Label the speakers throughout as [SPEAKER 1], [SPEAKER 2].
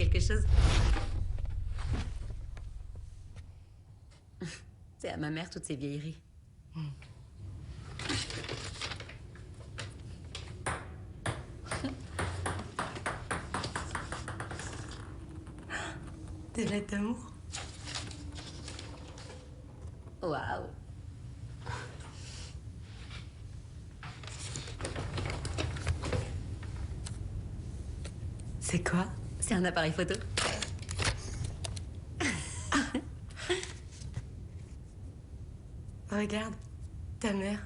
[SPEAKER 1] quelque chose? C'est à ma mère, toutes ces vieilleries.
[SPEAKER 2] Des lettres d'amour.
[SPEAKER 1] Waouh.
[SPEAKER 2] C'est quoi?
[SPEAKER 1] C'est un appareil photo.
[SPEAKER 2] Regarde, ta mère.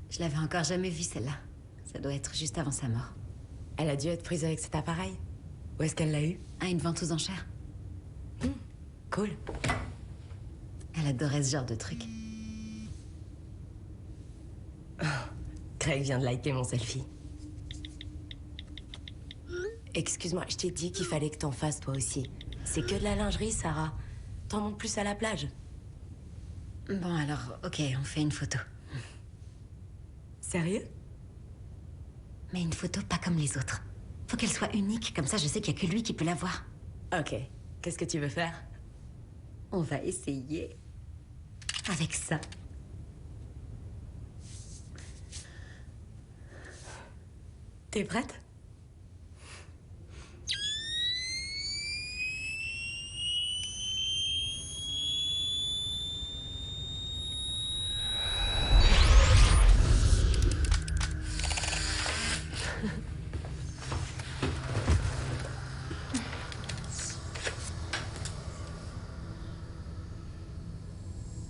[SPEAKER 1] Je l'avais encore jamais vue, celle-là. Ça doit être juste avant sa mort.
[SPEAKER 2] Elle a dû être prise avec cet appareil. Où est-ce qu'elle l'a eu?
[SPEAKER 1] À une vente aux enchères.
[SPEAKER 2] Cool.
[SPEAKER 1] Elle adorait ce genre de truc.
[SPEAKER 2] Craig vient de liker mon selfie. Excuse-moi, je t'ai dit qu'il fallait que t'en fasses toi aussi. C'est que de la lingerie, Sarah. T'en montes plus à la plage.
[SPEAKER 1] Bon, alors, ok, on fait une photo.
[SPEAKER 2] Sérieux?
[SPEAKER 1] Mais une photo pas comme les autres. Faut qu'elle soit unique, comme ça je sais qu'il y a que lui qui peut la voir.
[SPEAKER 2] Ok. Qu'est-ce que tu veux faire?
[SPEAKER 1] On va essayer. Avec ça.
[SPEAKER 2] T'es prête?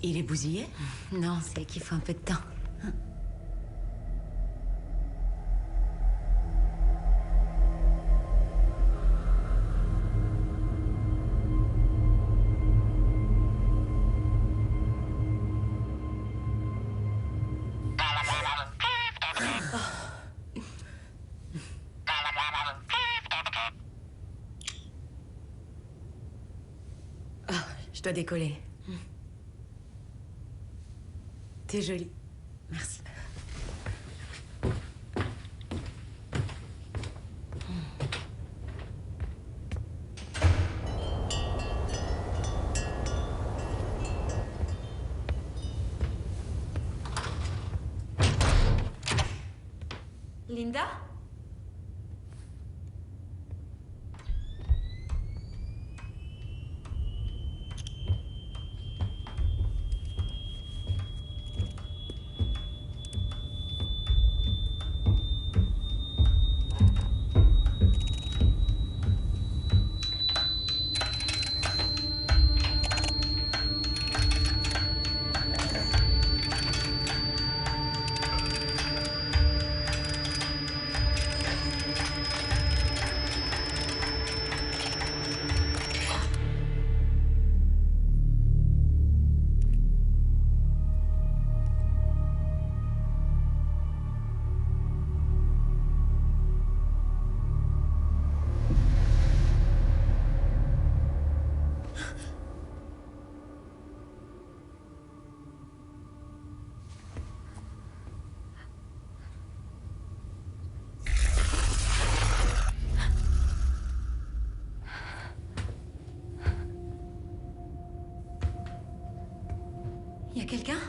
[SPEAKER 2] Il est bousillé?
[SPEAKER 1] Non, c'est qu'il faut un peu de temps.
[SPEAKER 2] Je dois décoller. T'es jolie.
[SPEAKER 1] Merci. Linda? Y a quelqu'un?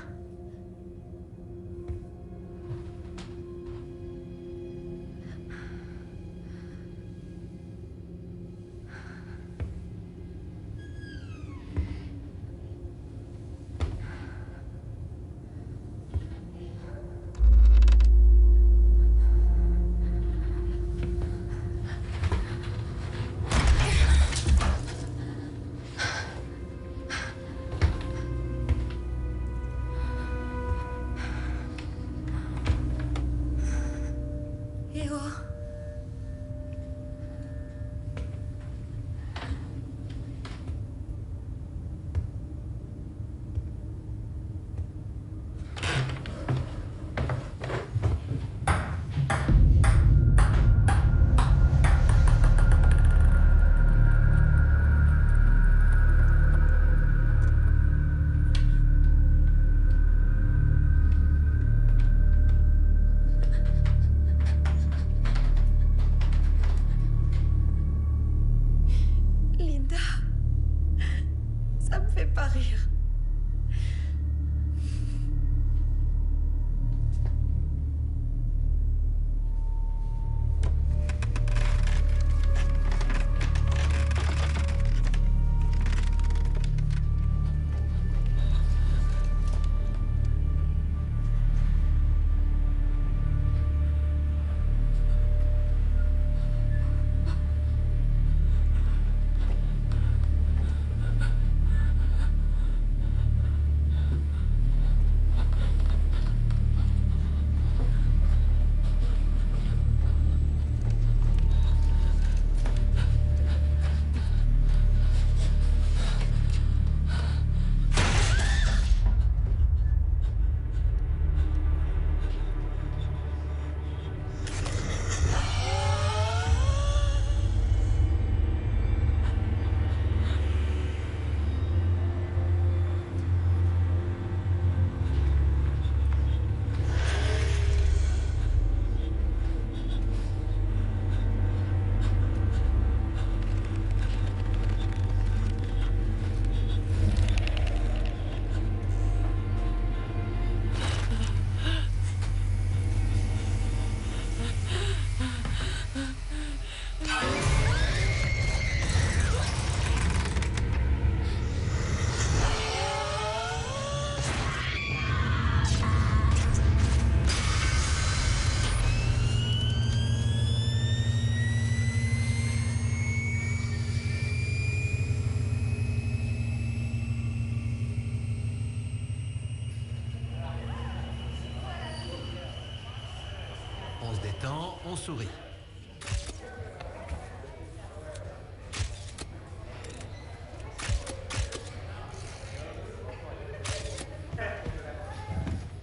[SPEAKER 3] détend, on sourit.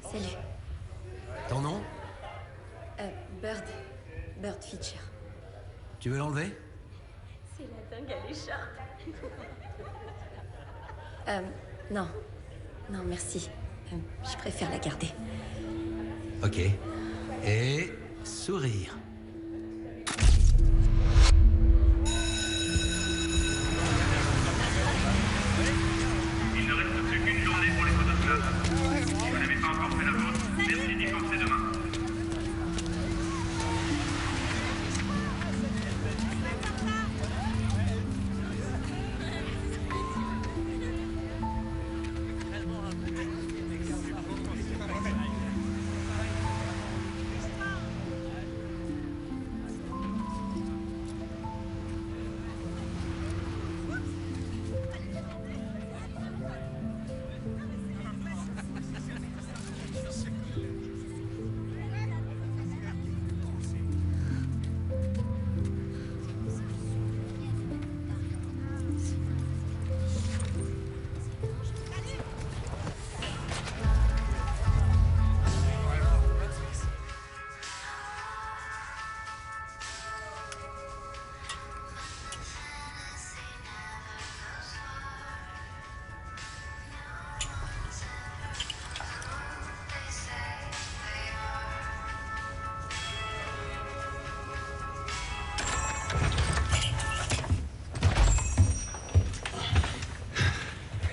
[SPEAKER 1] Salut.
[SPEAKER 3] Ton nom?
[SPEAKER 1] Bird. Bird Fitcher.
[SPEAKER 3] Tu veux l'enlever?
[SPEAKER 1] C'est la dingue à l'écharpe. Non. Non, merci. Je préfère la garder.
[SPEAKER 3] Ok. Et sourire.
[SPEAKER 4] Il ne reste plus qu'une journée pour les photoclubs. Si vous n'avez pas encore fait la vôtre, merci d'y penser demain.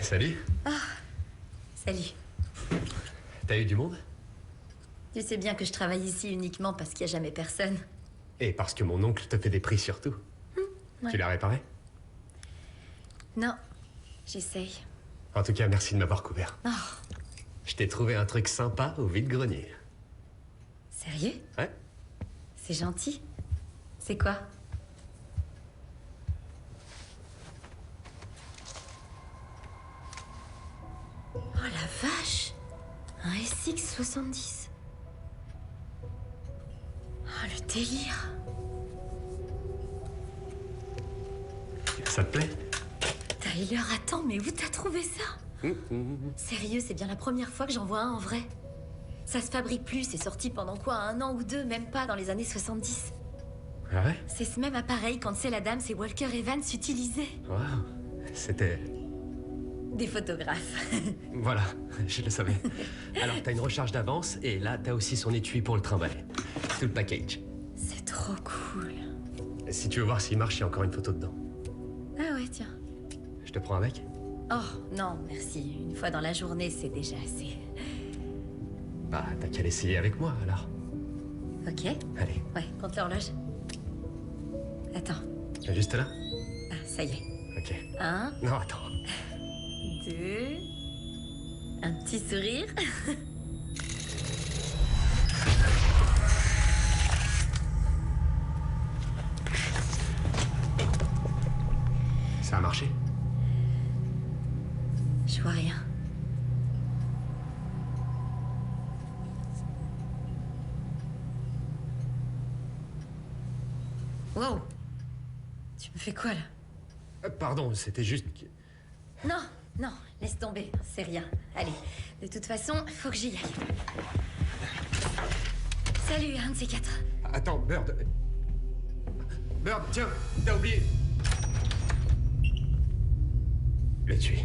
[SPEAKER 5] Salut.
[SPEAKER 1] Salut.
[SPEAKER 5] T'as eu du monde?
[SPEAKER 1] Tu sais bien que je travaille ici uniquement parce qu'il n'y a jamais personne.
[SPEAKER 5] Et parce que mon oncle te fait des prix surtout.
[SPEAKER 1] Ouais.
[SPEAKER 5] Tu l'as réparé?
[SPEAKER 1] Non, j'essaye.
[SPEAKER 5] En tout cas, merci de m'avoir couvert.
[SPEAKER 1] Oh,
[SPEAKER 5] Je t'ai trouvé un truc sympa au vide-grenier.
[SPEAKER 1] sérieux?
[SPEAKER 5] Ouais?
[SPEAKER 1] C'est gentil. C'est quoi? Oh la vache! Un SX 70. Oh le délire!
[SPEAKER 5] Ça te plaît?
[SPEAKER 1] Tyler, attends, mais où t'as trouvé ça? Sérieux, c'est bien la première fois que j'en vois un en vrai. Ça se fabrique plus, c'est sorti pendant quoi? 1 an ou 2, même pas dans les années 70.
[SPEAKER 5] Ah ouais?
[SPEAKER 1] C'est ce même appareil qu'Ansel Adams et Walker Evans utilisaient.
[SPEAKER 5] Waouh. C'était...
[SPEAKER 1] Des photographes.
[SPEAKER 5] Voilà, je le savais. Alors, t'as une recharge d'avance, et là, t'as aussi son étui pour le trimballer. Tout le package.
[SPEAKER 1] C'est trop cool.
[SPEAKER 5] Si tu veux voir s'il marche, il y a encore une photo dedans.
[SPEAKER 1] Ah ouais, tiens.
[SPEAKER 5] Je te prends avec?
[SPEAKER 1] Oh, non, merci. Une fois dans la journée, c'est déjà assez.
[SPEAKER 5] Bah, t'as qu'à l'essayer avec moi, alors.
[SPEAKER 1] Ok?
[SPEAKER 5] Allez,
[SPEAKER 1] Ouais, compte l'horloge. Attends.
[SPEAKER 5] juste là?
[SPEAKER 1] Ah, ça y est.
[SPEAKER 5] Ok.
[SPEAKER 1] 1,
[SPEAKER 5] Non, attends.
[SPEAKER 1] 2... Un petit sourire.
[SPEAKER 5] Ça a marché?
[SPEAKER 1] Je vois rien. Wow! Tu me fais quoi, là?
[SPEAKER 5] Pardon, c'était juste que...
[SPEAKER 1] Non, non, laisse tomber, c'est rien. Allez, de toute façon, faut que j'y aille. Salut, un de ces quatre.
[SPEAKER 5] Attends, Bird. Bird, tiens, t'as oublié. L'étui.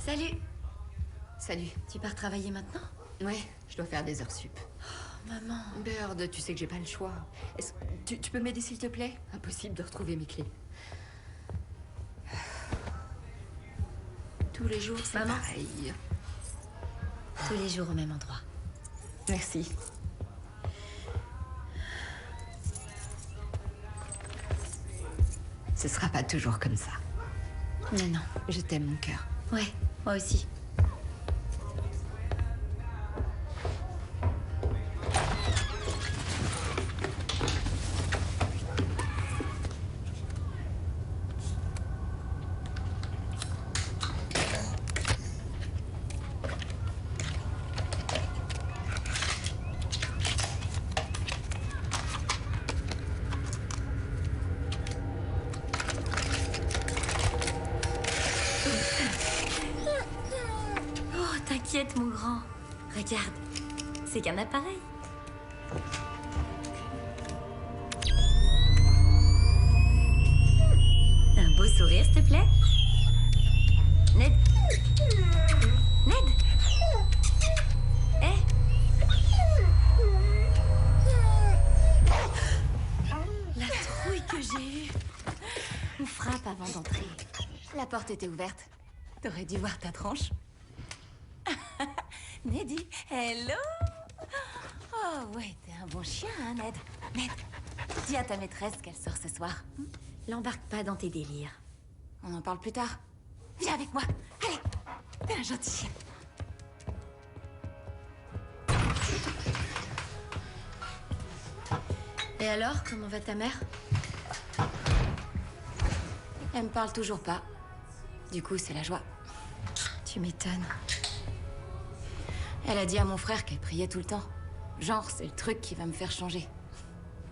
[SPEAKER 1] Salut.
[SPEAKER 6] Salut.
[SPEAKER 1] Tu pars travailler maintenant?
[SPEAKER 6] Ouais, je dois faire des heures sup.
[SPEAKER 1] Maman.
[SPEAKER 6] Bird, tu sais que j'ai pas le choix. Tu peux m'aider s'il te plaît? Impossible de retrouver mes clés. Tous les jours, c'est
[SPEAKER 1] Maman.
[SPEAKER 6] pareil.
[SPEAKER 1] Tous les jours au même endroit.
[SPEAKER 6] Merci. Ce sera pas toujours comme ça.
[SPEAKER 1] Mais non.
[SPEAKER 6] Je t'aime, mon cœur.
[SPEAKER 1] Ouais, moi aussi. Oh, t'inquiète, mon grand. Regarde, c'est qu'un appareil. Un beau sourire, s'il te plaît. Ned. Ned. Eh. La trouille que j'ai eue. On frappe avant d'entrer.
[SPEAKER 6] La porte était ouverte. T'aurais dû voir ta tranche.
[SPEAKER 2] Neddy, hello. Oh ouais, t'es un bon chien, hein, Ned. Ned, dis à ta maîtresse qu'elle sort ce soir.
[SPEAKER 1] L'embarque pas dans tes délires.
[SPEAKER 2] On en parle plus tard. Viens avec moi. Allez, t'es un gentil chien.
[SPEAKER 1] Et alors, comment va ta mère?
[SPEAKER 2] Elle me parle toujours pas. Du coup, c'est la joie.
[SPEAKER 1] Tu m'étonnes.
[SPEAKER 2] Elle a dit à mon frère qu'elle priait tout le temps. Genre, c'est le truc qui va me faire changer.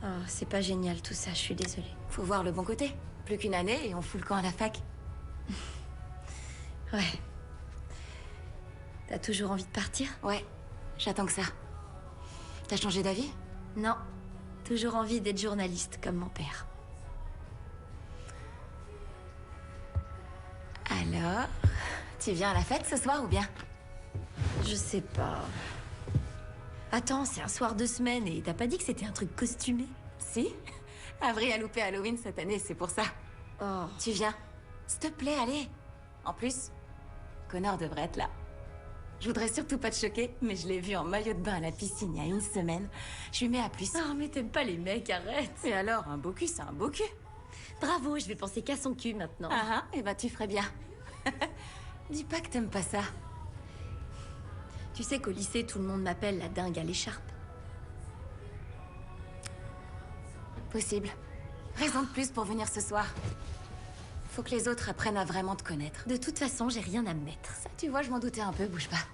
[SPEAKER 1] Oh, c'est pas génial tout ça, je suis désolée.
[SPEAKER 2] Faut voir le bon côté. Plus qu'une année et on fout le camp à la fac.
[SPEAKER 1] Ouais. T'as toujours envie de partir?
[SPEAKER 2] Ouais, j'attends que ça. T'as changé d'avis?
[SPEAKER 1] Non. Toujours envie d'être journaliste, comme mon père.
[SPEAKER 2] Alors, tu viens à la fête ce soir ou bien?
[SPEAKER 1] Je sais pas. Attends, c'est un soir de semaine et t'as pas dit que c'était un truc costumé?
[SPEAKER 2] Si. Avril a loupé Halloween cette année, c'est pour ça.
[SPEAKER 1] Oh.
[SPEAKER 2] Tu viens? S'il te plaît, allez. En plus, Connor devrait être là. Je voudrais surtout pas te choquer, mais je l'ai vu en maillot de bain à la piscine il y a une semaine. Je lui mets à plus.
[SPEAKER 1] Oh, mais t'aimes pas les mecs, arrête.
[SPEAKER 2] Et alors, un beau cul, c'est un beau cul.
[SPEAKER 1] Bravo, je vais penser qu'à son cul maintenant.
[SPEAKER 2] Ah, et bah tu ferais bien. Dis pas que t'aimes pas ça.
[SPEAKER 1] Tu sais qu'au lycée, tout le monde m'appelle la dingue à l'écharpe.
[SPEAKER 2] Possible. Raison de plus pour venir ce soir. Faut que les autres apprennent à vraiment te connaître.
[SPEAKER 1] De toute façon, j'ai rien à me mettre.
[SPEAKER 2] Ça, tu vois, je m'en doutais un peu, bouge pas.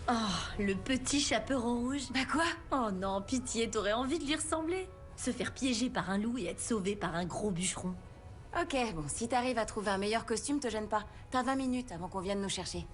[SPEAKER 1] Oh, le petit chaperon rouge.
[SPEAKER 2] Bah quoi?
[SPEAKER 1] Oh non, pitié, t'aurais envie de lui ressembler. Se faire piéger par un loup et être sauvé par un gros bûcheron.
[SPEAKER 2] Ok, bon, si t'arrives à trouver un meilleur costume, te gêne pas. T'as 20 minutes avant qu'on vienne nous chercher.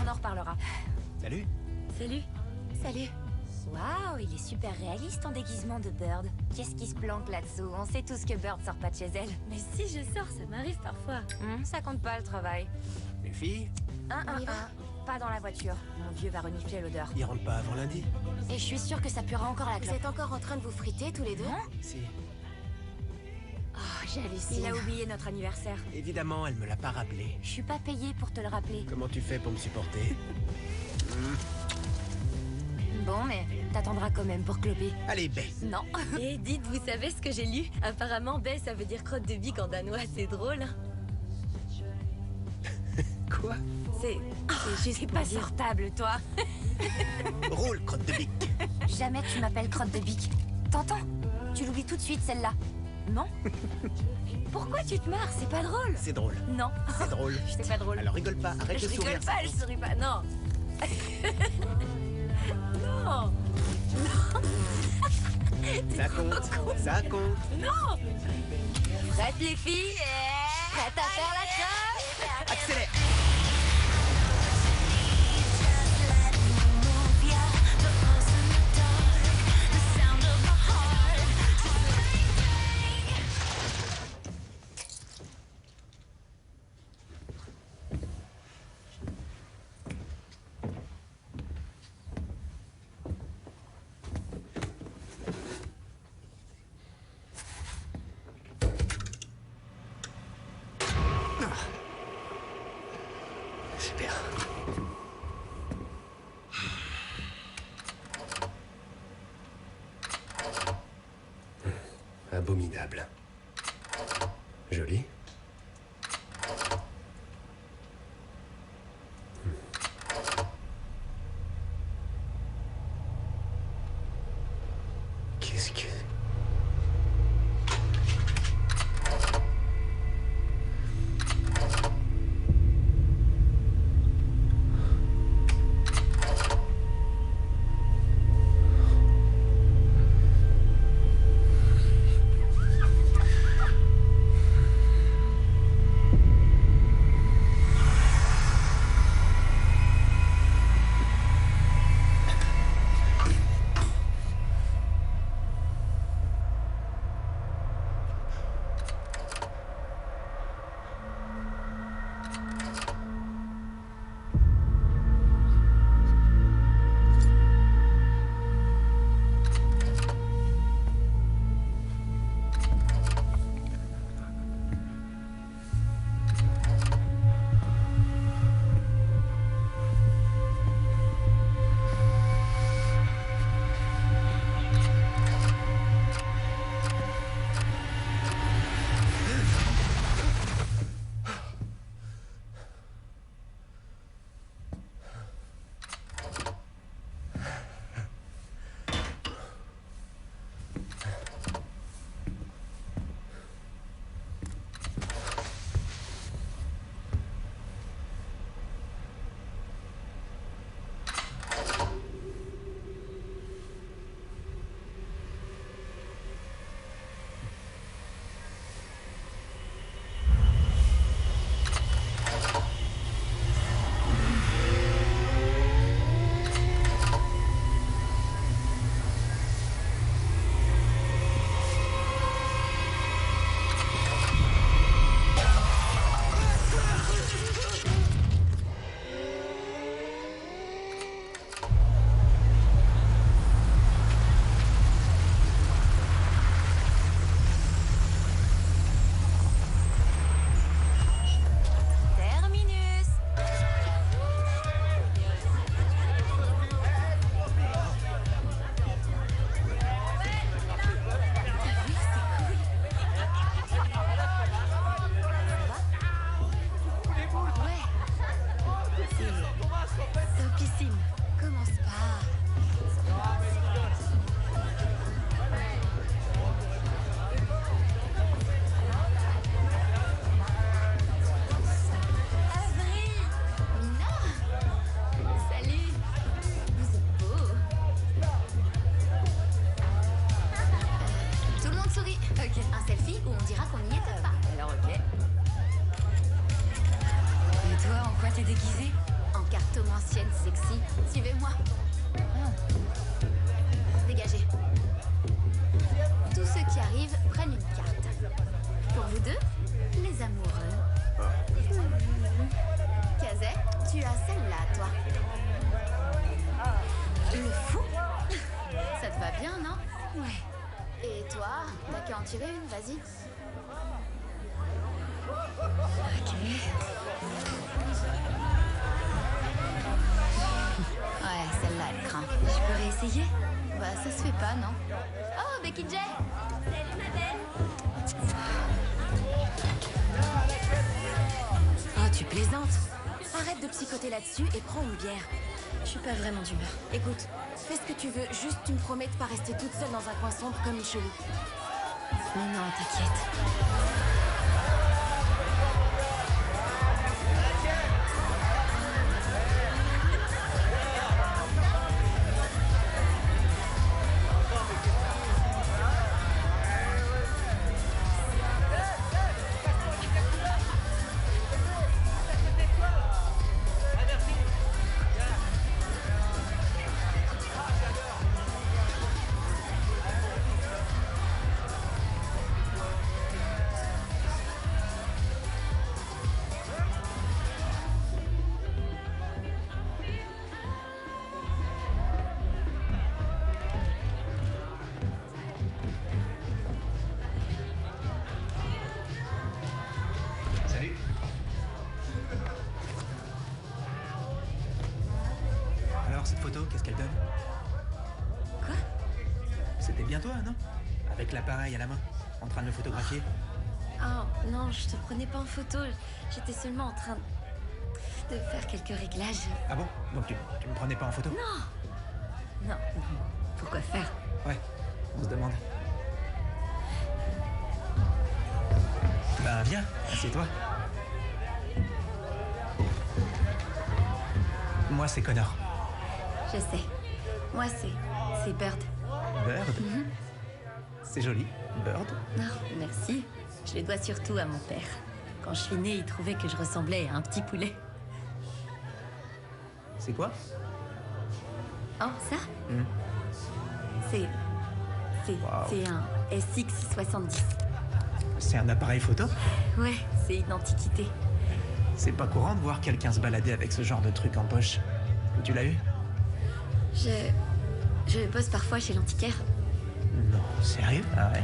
[SPEAKER 7] On en reparlera.
[SPEAKER 3] Salut.
[SPEAKER 1] Salut.
[SPEAKER 2] Salut.
[SPEAKER 7] Waouh, il est super réaliste en déguisement de Bird. Qu'est-ce qui se planque là-dessous? On sait tous que Bird sort pas de chez elle.
[SPEAKER 1] Mais si je sors, ça m'arrive parfois.
[SPEAKER 7] Ça compte pas le travail.
[SPEAKER 3] Les filles,
[SPEAKER 7] Pas dans la voiture. Mon vieux va renifler l'odeur.
[SPEAKER 3] ils rentrent pas avant lundi.
[SPEAKER 7] Et je suis sûre que ça puera encore la
[SPEAKER 2] Vous
[SPEAKER 7] clope.
[SPEAKER 2] êtes encore en train de vous friter tous les deux?
[SPEAKER 3] Si.
[SPEAKER 2] Oh, j'hallucine.
[SPEAKER 7] Il a oublié notre anniversaire.
[SPEAKER 3] Évidemment, elle me l'a pas rappelé.
[SPEAKER 7] Je suis pas payée pour te le rappeler.
[SPEAKER 3] Comment tu fais pour me supporter?
[SPEAKER 7] Bon, mais t'attendras quand même pour cloper.
[SPEAKER 3] Allez, baisse.
[SPEAKER 7] Non.
[SPEAKER 1] Et dites, vous savez ce que j'ai lu? Apparemment, baie, ça veut dire crotte de bique en danois, c'est drôle.
[SPEAKER 3] Quoi?
[SPEAKER 1] C'est juste
[SPEAKER 7] T'es
[SPEAKER 1] pour
[SPEAKER 7] pas
[SPEAKER 1] dire.
[SPEAKER 7] sortable, toi.
[SPEAKER 3] Roule, crotte de bique.
[SPEAKER 7] Jamais tu m'appelles crotte de bique. T'entends? Tu l'oublies tout de suite, celle-là. Non? Pourquoi tu te marres? C'est pas drôle.
[SPEAKER 3] C'est drôle.
[SPEAKER 7] Non.
[SPEAKER 3] C'est drôle.
[SPEAKER 7] C'est pas drôle.
[SPEAKER 3] Alors rigole pas, arrête
[SPEAKER 1] Je
[SPEAKER 3] de sourire.
[SPEAKER 1] rigole pas, je souris pas, non. Non.
[SPEAKER 3] Ça compte, ça compte.
[SPEAKER 7] Prête les filles? Prête à faire la crème?
[SPEAKER 3] Accélère.
[SPEAKER 5] Super. Abominable. Joli. Qu'est-ce que...
[SPEAKER 1] en tirer une, vas-y. Ok. Ouais, celle-là, elle craint. Je peux réessayer? Bah, ça se fait pas, non? Oh, Becky J! Salut, ma belle! Oh, tu plaisantes? Arrête de psychoter là-dessus et prends une bière. Je suis pas vraiment d'humeur. Écoute, fais ce que tu veux, juste tu me promets de pas rester toute seule dans un coin sombre comme une chelou. Mais non, t'inquiète.
[SPEAKER 8] donne.
[SPEAKER 7] Quoi?
[SPEAKER 8] C'était bien toi, non? Avec l'appareil à la main, en train de me photographier.
[SPEAKER 7] Oh, non, je te prenais pas en photo. J'étais seulement en train de faire quelques réglages.
[SPEAKER 8] Ah bon? Donc tu me prenais pas en photo?
[SPEAKER 7] Non. Pourquoi faire?
[SPEAKER 8] Ouais, on se demande. Bah viens, assieds-toi. Moi c'est Connor.
[SPEAKER 7] Je sais. Moi, c'est Bird.
[SPEAKER 8] Bird? C'est joli, Bird.
[SPEAKER 7] Non, merci. Je le dois surtout à mon père. Quand je suis née, il trouvait que je ressemblais à un petit poulet.
[SPEAKER 8] C'est quoi?
[SPEAKER 7] Oh, ça? C'est un SX70.
[SPEAKER 8] C'est un appareil photo?
[SPEAKER 7] Ouais, c'est une antiquité.
[SPEAKER 8] C'est pas courant de voir quelqu'un se balader avec ce genre de truc en poche. Tu l'as eu?
[SPEAKER 7] Je pose parfois chez l'antiquaire.
[SPEAKER 8] Non, sérieux? Ah ouais?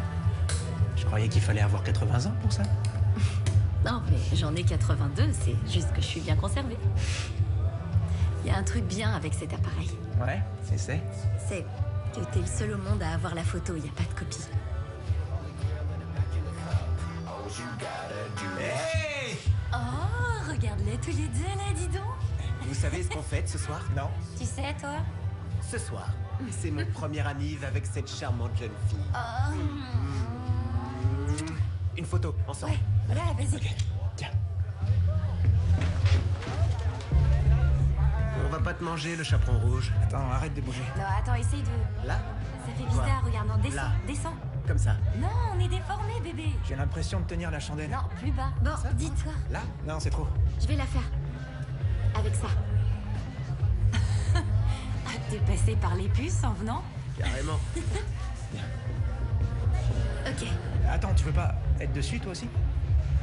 [SPEAKER 8] Je croyais qu'il fallait avoir 80 ans pour ça.
[SPEAKER 7] Non, mais j'en ai 82, c'est juste que je suis bien conservée. Il y a un truc bien avec cet appareil.
[SPEAKER 8] Ouais, c'est.
[SPEAKER 7] C'est que t'es le seul au monde à avoir la photo, il n'y a pas de copie.
[SPEAKER 3] Hey!
[SPEAKER 7] Oh, regarde-les tous les deux là, dis donc.
[SPEAKER 3] Vous savez ce qu'on fête ce soir?
[SPEAKER 8] Non?
[SPEAKER 7] Tu sais, toi?
[SPEAKER 3] Ce soir, c'est mon premier anniv avec cette charmante jeune fille. Une photo, ensemble.
[SPEAKER 7] Ouais, voilà, vas-y.
[SPEAKER 8] Tiens.
[SPEAKER 3] On va pas te manger, le chaperon rouge.
[SPEAKER 8] Attends, arrête de bouger.
[SPEAKER 7] Non, attends, essaye de...
[SPEAKER 3] Là?
[SPEAKER 7] Ça fait bizarre, regarde, non, descends,
[SPEAKER 3] Là.
[SPEAKER 7] descends.
[SPEAKER 3] Comme ça.
[SPEAKER 7] Non, on est déformé, bébé.
[SPEAKER 8] J'ai l'impression de tenir la chandelle.
[SPEAKER 7] Non, plus bas. Bon, dis-toi,
[SPEAKER 3] Là?
[SPEAKER 8] Non, c'est trop.
[SPEAKER 7] je vais la faire. Avec ça. T'es passé par les puces en venant?
[SPEAKER 3] Carrément.
[SPEAKER 7] Ok.
[SPEAKER 8] Attends, tu veux pas être dessus toi aussi?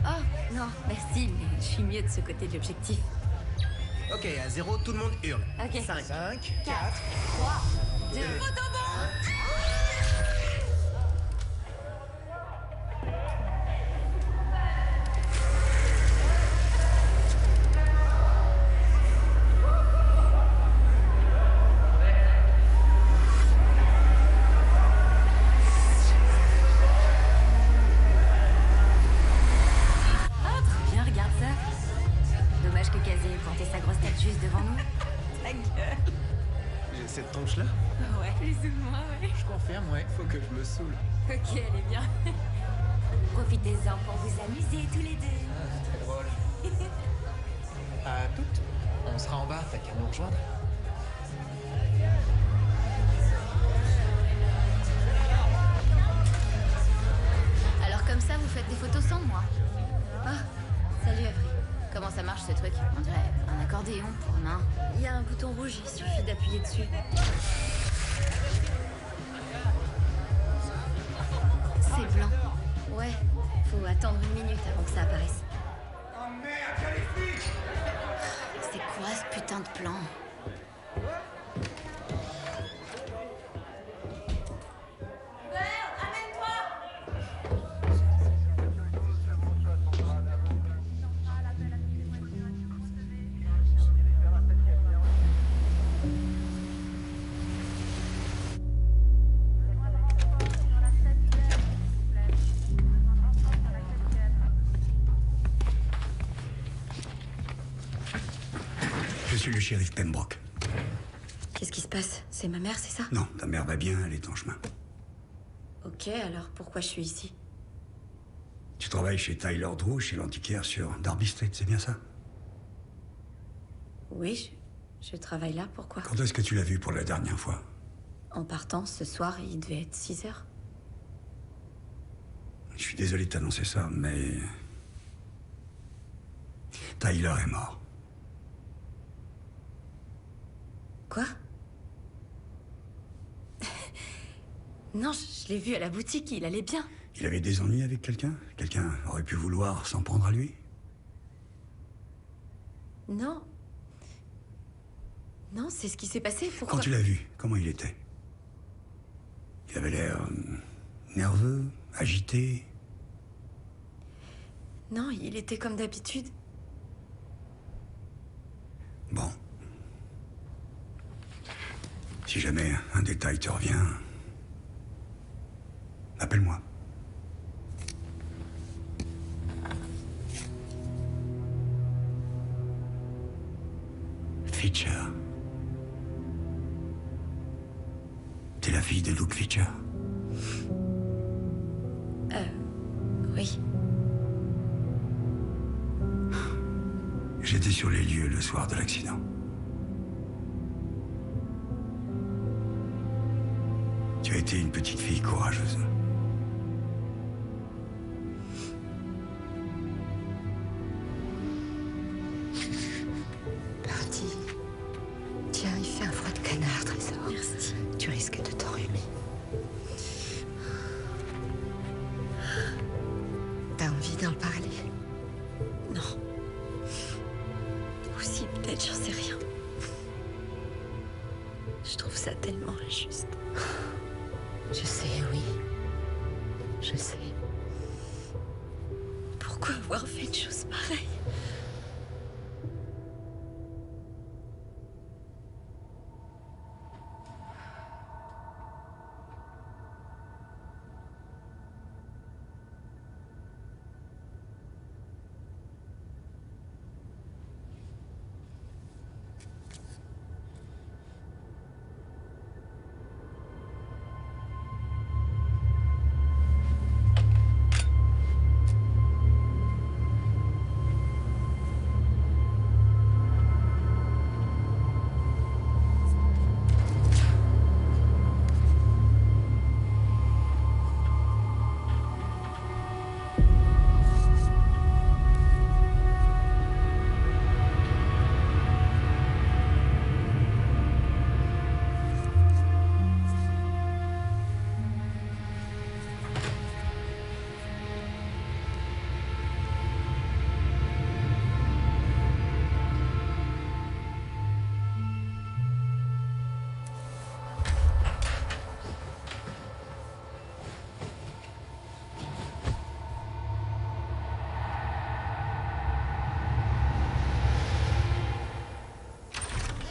[SPEAKER 7] Oh, non, merci, mais je suis mieux de ce côté de l'objectif.
[SPEAKER 3] Ok, à 0, tout le monde hurle.
[SPEAKER 7] Ok.
[SPEAKER 3] 5.
[SPEAKER 8] 5,
[SPEAKER 7] 4, 3, 2... Ah, trop bien, regarde ça. Dommage que Kazé ait planté sa grosse tête juste devant nous. Ta gueule.
[SPEAKER 3] J'ai cette tronche-là?
[SPEAKER 7] Ouais, plus ou moins, ouais.
[SPEAKER 8] Je confirme, ouais.
[SPEAKER 3] Faut que je me saoule.
[SPEAKER 7] Ok, elle est bien. Profitez-en pour vous amuser tous les deux.
[SPEAKER 8] Très drôle. À toutes. On sera en bas, t'as qu'à nous rejoindre.
[SPEAKER 1] Alors comme ça, vous faites des photos sans moi.
[SPEAKER 7] Ah, salut Avery.
[SPEAKER 1] Comment ça marche ce truc? On dirait un accordéon pour main.
[SPEAKER 7] Il y a un bouton rouge, il suffit d'appuyer dessus. C'est blanc. Ouais, faut attendre 1 minute avant que ça apparaisse.
[SPEAKER 3] Oh merde, y'a les flics!
[SPEAKER 1] C'est quoi ce putain de plan?
[SPEAKER 9] Je suis le shérif Pembroke.
[SPEAKER 7] Qu'est-ce qui se passe? C'est ma mère, c'est ça?
[SPEAKER 9] Non, ta mère va bien, elle est en chemin.
[SPEAKER 7] Ok, alors pourquoi je suis ici?
[SPEAKER 9] Tu travailles chez Tyler Drew, chez l'antiquaire sur Darby Street, c'est bien ça?
[SPEAKER 7] Oui, je travaille là, pourquoi?
[SPEAKER 9] Quand est-ce que tu l'as vu pour la dernière fois?
[SPEAKER 7] En partant, ce soir, il devait être 6 heures.
[SPEAKER 9] Je suis désolé de t'annoncer ça, mais... Tyler est mort.
[SPEAKER 7] Quoi? Non, je l'ai vu à la boutique, il allait bien.
[SPEAKER 9] Il avait des ennuis avec quelqu'un? Quelqu'un aurait pu vouloir s'en prendre à lui?
[SPEAKER 7] Non. Non, c'est ce qui s'est passé, pourquoi?
[SPEAKER 9] Quand tu l'as vu, comment il était? Il avait l'air... nerveux, agité.
[SPEAKER 7] Non, il était comme d'habitude.
[SPEAKER 9] Bon. Si jamais un détail te revient, appelle-moi. Fincher. T'es la fille de Luke Fincher?
[SPEAKER 1] Oui.
[SPEAKER 9] J'étais sur les lieux le soir de l'accident. Tu as été une petite fille courageuse.
[SPEAKER 6] Parti. Tiens, il fait un froid de canard, Trésor.
[SPEAKER 1] Merci.
[SPEAKER 6] Tu risques de t'enrhumer. T'as envie d'en parler?
[SPEAKER 1] Non. Ou si, peut-être, j'en sais rien. Je trouve ça tellement injuste.
[SPEAKER 6] Je sais, oui. Je sais.
[SPEAKER 1] Pourquoi avoir fait une chose pareille?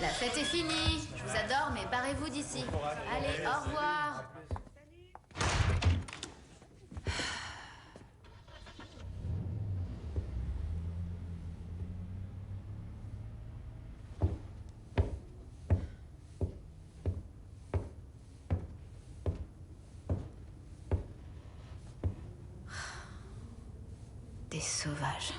[SPEAKER 10] La fête est finie. Je vous adore, mais barrez-vous d'ici. Allez, au revoir.
[SPEAKER 6] Des sauvages.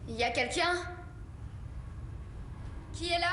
[SPEAKER 10] Y a quelqu'un? Qui est là?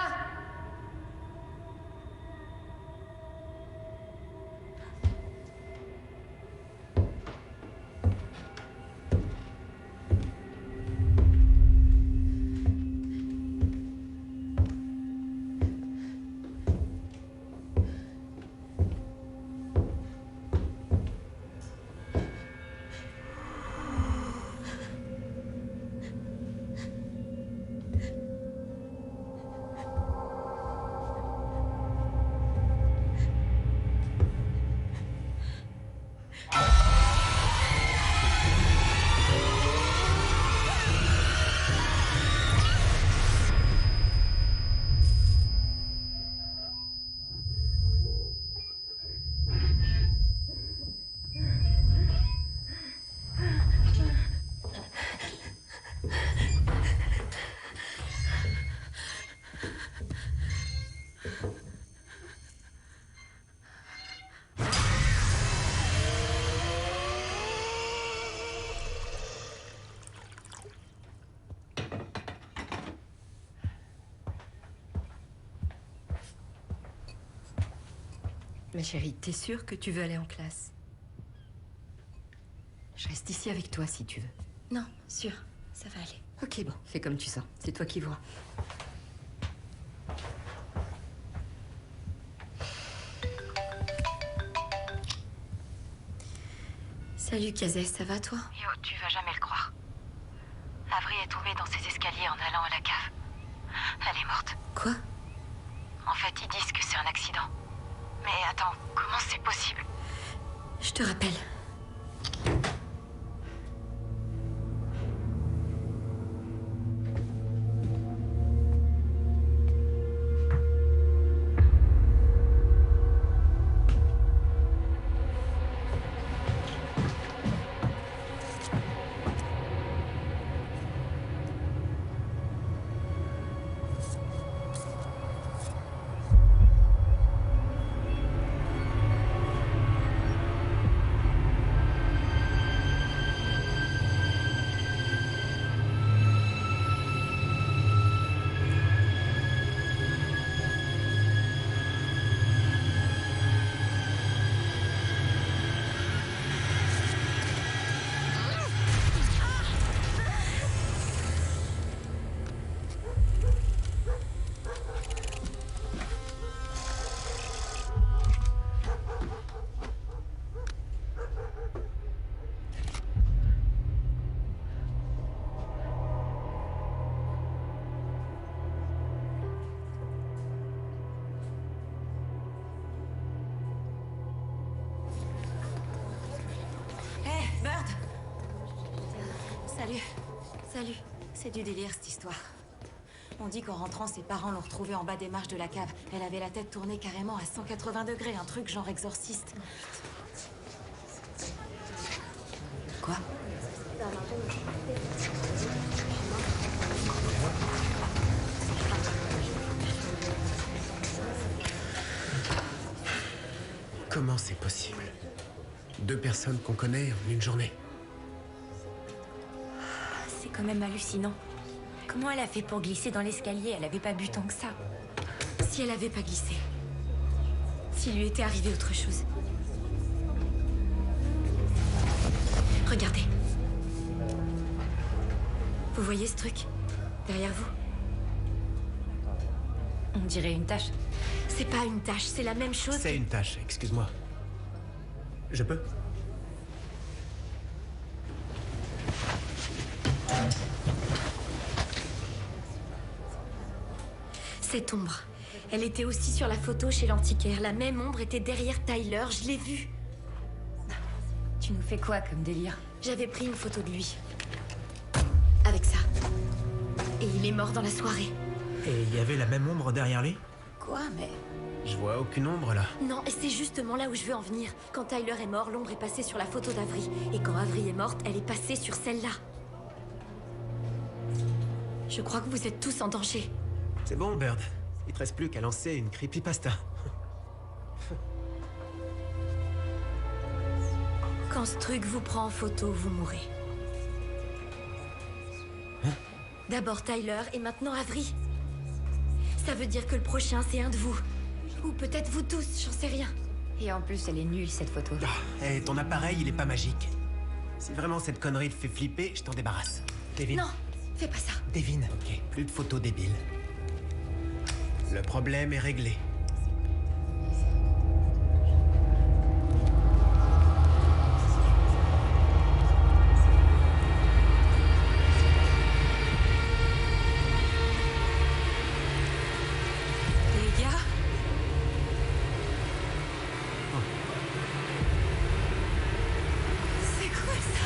[SPEAKER 6] Ma chérie, t'es sûre que tu veux aller en classe? Je reste ici avec toi si tu veux.
[SPEAKER 1] Non, sûr, ça va aller.
[SPEAKER 6] Ok, bon, fais comme tu sens. C'est toi qui vois.
[SPEAKER 1] Salut Kazé, ça va toi?
[SPEAKER 2] Yo, tu vas jamais le croire. Avery est tombée dans ses escaliers en allant à la cave. Elle est morte.
[SPEAKER 1] Quoi?
[SPEAKER 2] En fait, ils disent que c'est un accident. Mais attends, comment c'est possible?
[SPEAKER 1] Je te rappelle.
[SPEAKER 2] Salut.
[SPEAKER 1] Salut.
[SPEAKER 2] C'est du délire, cette histoire. On dit qu'en rentrant, ses parents l'ont retrouvée en bas des marches de la cave. Elle avait la tête tournée carrément à 180 degrés, un truc genre exorciste. Quoi?
[SPEAKER 3] Comment c'est possible? 2 personnes qu'on connaît en une journée.
[SPEAKER 7] C'est quand même hallucinant. Comment elle a fait pour glisser dans l'escalier? Elle avait pas bu tant que ça.
[SPEAKER 1] Si elle avait pas glissé. S'il lui était arrivé autre chose. Regardez. Vous voyez ce truc? Derrière vous?
[SPEAKER 7] On dirait une tache.
[SPEAKER 1] C'est pas une tache, c'est la même chose.
[SPEAKER 3] C'est une tâche, excuse-moi. Je peux?
[SPEAKER 1] Cette ombre, elle était aussi sur la photo chez l'antiquaire. La même ombre était derrière Tyler, je l'ai vue.
[SPEAKER 7] Tu nous fais quoi comme délire?
[SPEAKER 1] J'avais pris une photo de lui. Avec ça. Et il est mort dans la soirée.
[SPEAKER 8] Et il y avait la même ombre derrière lui?
[SPEAKER 2] Quoi, mais...
[SPEAKER 3] Je vois aucune ombre là.
[SPEAKER 1] Non, et c'est justement là où je veux en venir. Quand Tyler est mort, l'ombre est passée sur la photo d'Avery. Et quand Avery est morte, elle est passée sur celle-là. Je crois que vous êtes tous en danger.
[SPEAKER 3] C'est bon, Bird. Il te reste plus qu'à lancer une creepypasta.
[SPEAKER 1] Quand ce truc vous prend en photo, vous mourrez. D'abord Tyler et maintenant Avery. Ça veut dire que le prochain, c'est un de vous. Ou peut-être vous tous, j'en sais rien.
[SPEAKER 7] Et en plus, elle est nulle, cette photo.
[SPEAKER 3] Ah, ton appareil, il est pas magique. Si vraiment cette connerie te fait flipper, je t'en débarrasse. Devin.
[SPEAKER 1] Non, fais pas ça.
[SPEAKER 3] Devin. Ok, plus de photos débiles. Le problème est réglé.
[SPEAKER 2] Les gars? C'est quoi ça?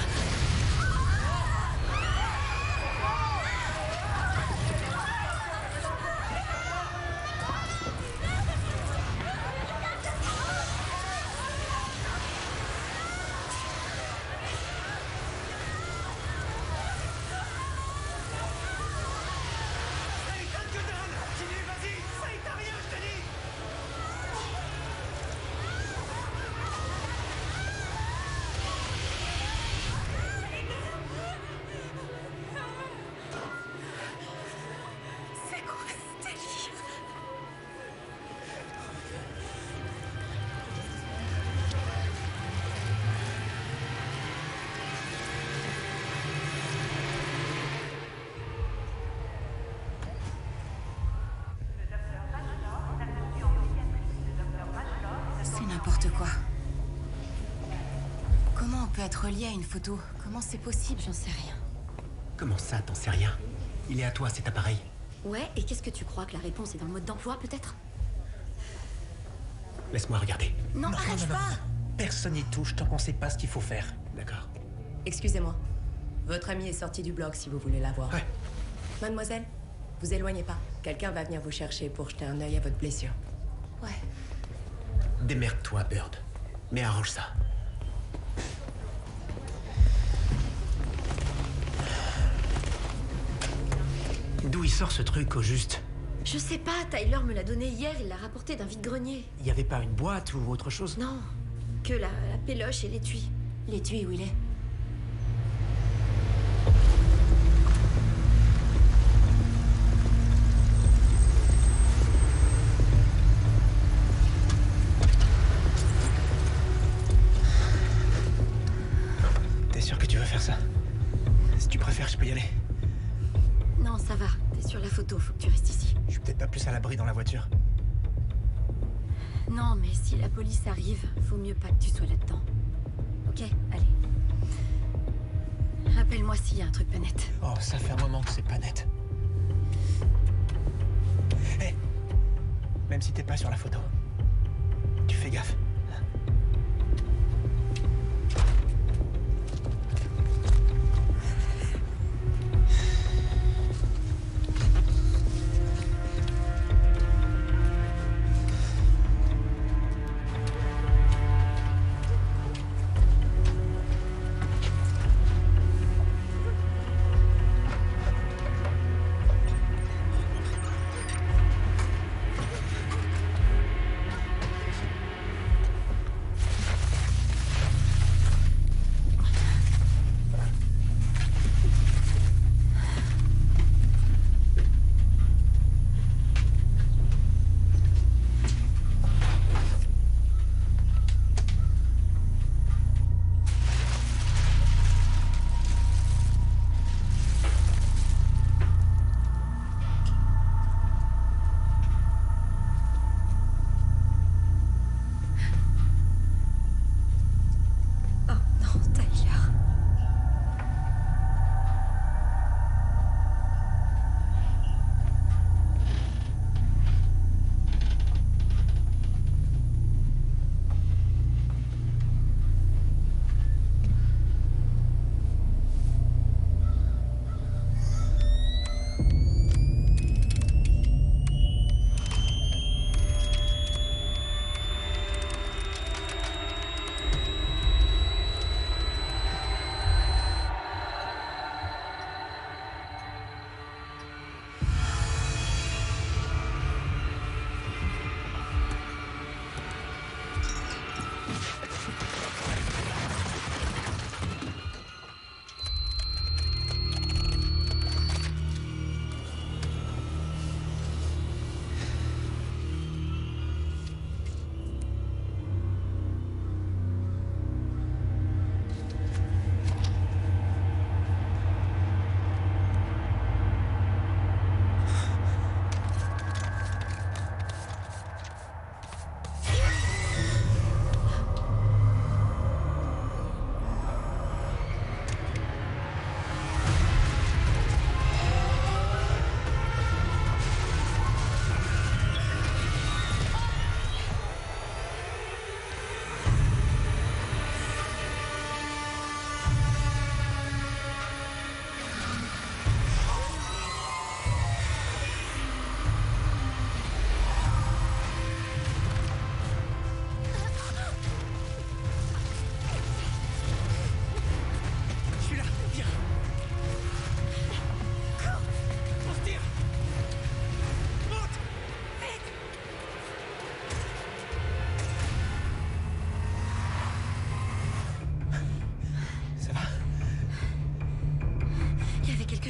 [SPEAKER 2] N'importe quoi. Comment on peut être relié à une photo? Comment c'est possible? J'en sais rien.
[SPEAKER 3] Comment ça, t'en sais rien? Il est à toi, cet appareil.
[SPEAKER 6] Ouais, et qu'est-ce que tu crois? Que la réponse est dans le mode d'emploi, peut-être?
[SPEAKER 3] Laisse-moi regarder.
[SPEAKER 6] Non, arrête pas!
[SPEAKER 8] Personne n'y touche tant qu'on sait pas ce qu'il faut faire.
[SPEAKER 3] D'accord.
[SPEAKER 11] Excusez-moi. Votre amie est sortie du bloc si vous voulez la voir.
[SPEAKER 3] Ouais.
[SPEAKER 11] Mademoiselle, vous éloignez pas. Quelqu'un va venir vous chercher pour jeter un œil à votre blessure.
[SPEAKER 2] Ouais.
[SPEAKER 3] Démerde-toi, Bird. Mais arrange ça. D'où il sort ce truc, au juste?
[SPEAKER 6] Je sais pas, Tyler me l'a donné hier, il l'a rapporté d'un vide-grenier.
[SPEAKER 3] Y avait pas une boîte ou autre chose?
[SPEAKER 6] Non, que la péloche et l'étui.
[SPEAKER 2] L'étui, où il est?
[SPEAKER 3] T'es sûr que tu veux faire ça? Si tu préfères, je peux y aller.
[SPEAKER 6] Non, ça va, t'es sur la photo, faut que tu restes ici.
[SPEAKER 3] Je suis peut-être pas plus à l'abri dans la voiture.
[SPEAKER 6] Non, mais si la police arrive, faut mieux pas que tu sois là-dedans. Ok, allez. Rappelle-moi s'il y a un truc pas net.
[SPEAKER 3] Oh, ça fait un moment que c'est pas net. Hé! Même si t'es pas sur la photo, tu fais gaffe.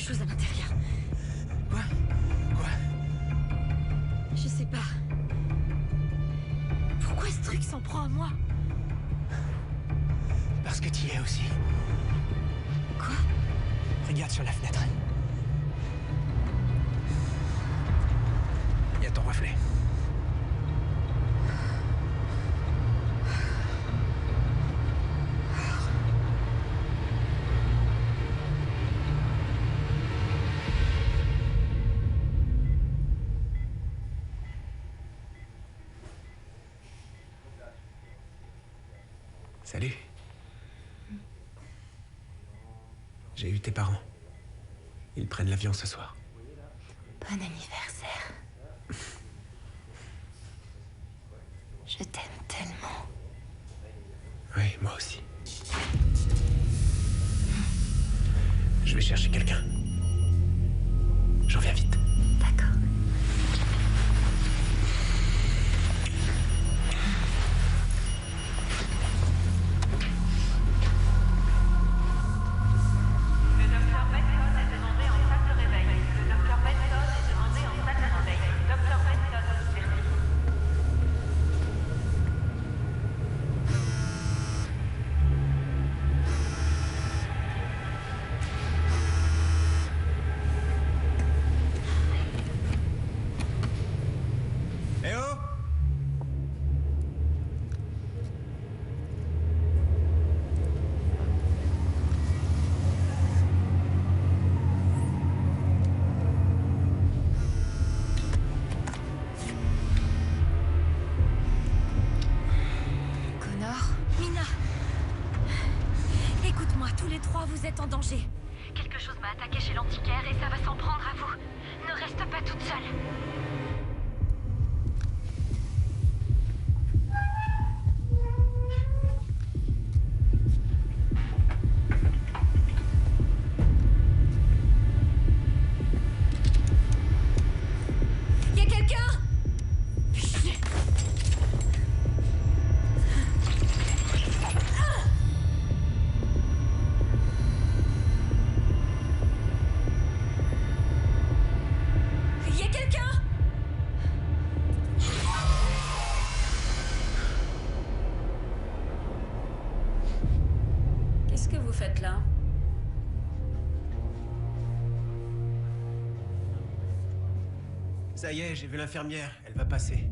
[SPEAKER 6] chose à l'intérieur.
[SPEAKER 3] Quoi?
[SPEAKER 6] Je sais pas. Pourquoi ce truc s'en prend à moi?
[SPEAKER 3] Parce que t'y es aussi.
[SPEAKER 6] Quoi?
[SPEAKER 3] Regarde sur la fenêtre. Il y a ton reflet. Salut. J'ai eu tes parents. Ils prennent l'avion ce soir.
[SPEAKER 7] Bon anniversaire. Je t'aime tellement.
[SPEAKER 3] Oui, moi aussi. Je vais chercher quelqu'un. Je reviens vite.
[SPEAKER 7] D'accord.
[SPEAKER 12] Le docteur Benson est demandé en salle de réveil. Le docteur Benson est demandé en salle de réveil. Docteur Benson, merci.
[SPEAKER 3] Eh oh!
[SPEAKER 7] Connor. Mina. Écoute-moi, tous les trois, vous êtes en danger.
[SPEAKER 12] Quelque chose m'a attaqué chez l'antiquaire et ça va s'en prendre à vous. Ne reste pas toute seule.
[SPEAKER 7] Y a quelqu'un? Y a quelqu'un?
[SPEAKER 6] Qu'est-ce que vous faites là?
[SPEAKER 3] Ça y est, j'ai vu l'infirmière. Elle va passer.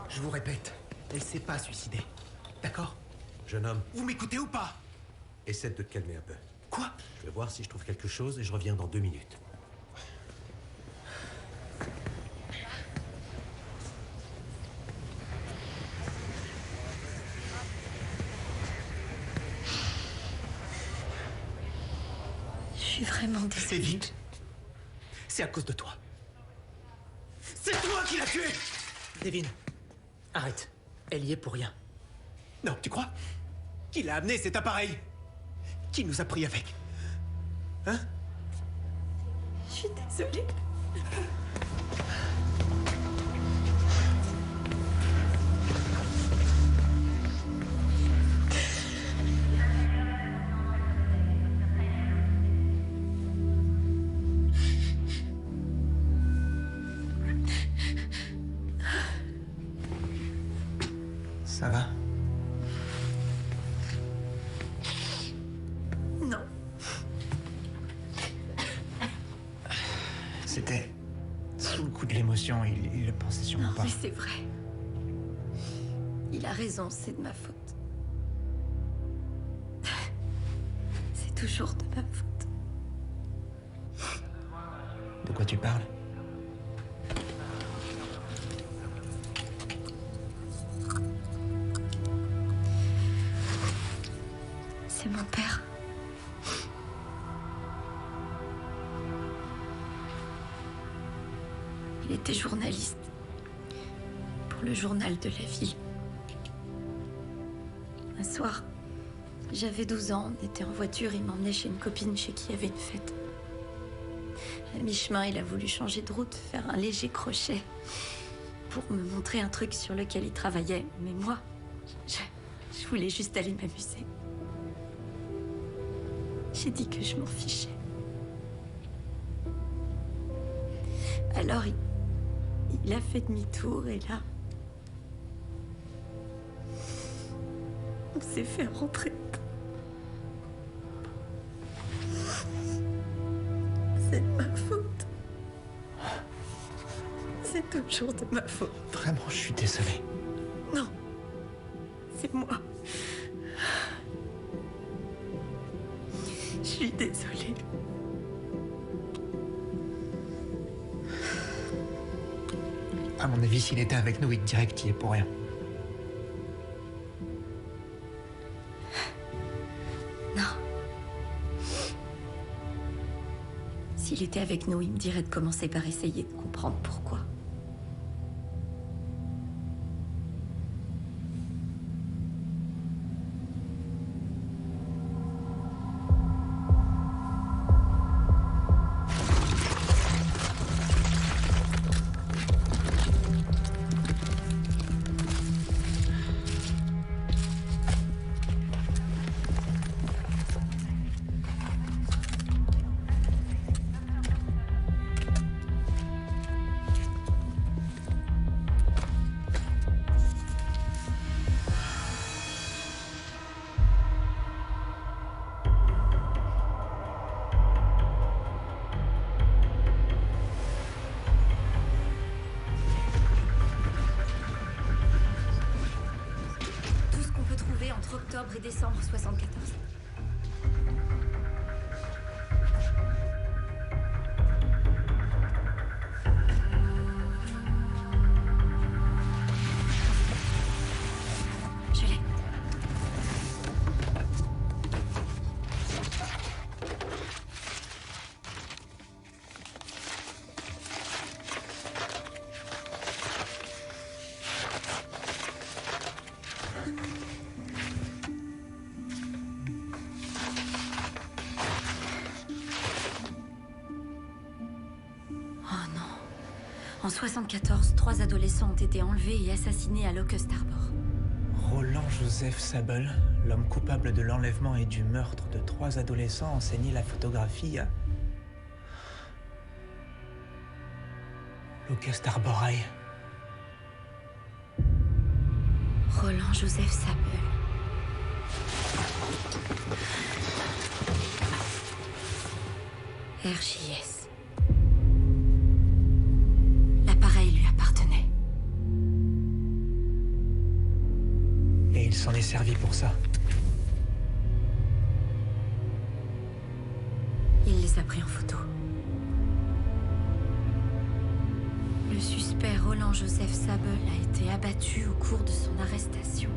[SPEAKER 3] Je vous répète, elle s'est pas suicidée. D'accord?
[SPEAKER 13] Jeune homme,
[SPEAKER 3] Vous m'écoutez ou pas?
[SPEAKER 13] essaie de te calmer un peu.
[SPEAKER 3] Quoi?
[SPEAKER 13] Je vais voir si je trouve quelque chose et je reviens dans 2 minutes.
[SPEAKER 7] Je suis vraiment désolée.
[SPEAKER 3] C'est vite. C'est à cause de toi. C'est toi qui l'as tué!
[SPEAKER 8] Devin, arrête. Elle y est pour rien.
[SPEAKER 3] Non, tu crois? Qui l'a amené cet appareil? Qui nous a pris avec? Hein?
[SPEAKER 7] Je suis désolée.
[SPEAKER 3] Ça va?
[SPEAKER 7] Non.
[SPEAKER 8] C'était sous le coup de l'émotion, il le pensait sûrement
[SPEAKER 7] Non,
[SPEAKER 8] pas.
[SPEAKER 7] mais c'est vrai. Il a raison, c'est de ma faute. C'est toujours de ma faute.
[SPEAKER 8] De quoi tu parles?
[SPEAKER 7] C'est mon père. Il était journaliste pour le journal de la ville. Un soir, j'avais 12 ans, on était en voiture, il m'emmenait chez une copine chez qui il y avait une fête. À mi-chemin, il a voulu changer de route, faire un léger crochet pour me montrer un truc sur lequel il travaillait. Mais moi, je voulais juste aller m'amuser. J'ai dit que je m'en fichais. Alors il a fait demi-tour et là... on s'est fait rentrer. C'est de ma faute. C'est toujours de ma faute.
[SPEAKER 8] Vraiment, je suis désolé.
[SPEAKER 7] Non. C'est moi. Je suis désolée.
[SPEAKER 8] À mon avis, s'il était avec nous, il te dirait que t'y es pour rien.
[SPEAKER 7] Non. S'il était avec nous, il me dirait de commencer par essayer de comprendre pourquoi. Entre octobre et décembre 74. Je l'ai. En 74, 3 adolescents ont été enlevés et assassinés à Locust Harbor.
[SPEAKER 8] Roland Joseph Sable, l'homme coupable de l'enlèvement et du meurtre de 3 adolescents, enseignait la photographie à Locust Harbor High.
[SPEAKER 7] Roland Joseph Sable. RJS. L'appareil lui appartenait.
[SPEAKER 8] Et il s'en est servi pour ça.
[SPEAKER 7] Il les a pris en photo. Le suspect Roland Joseph Sable a été abattu au cours de son arrestation.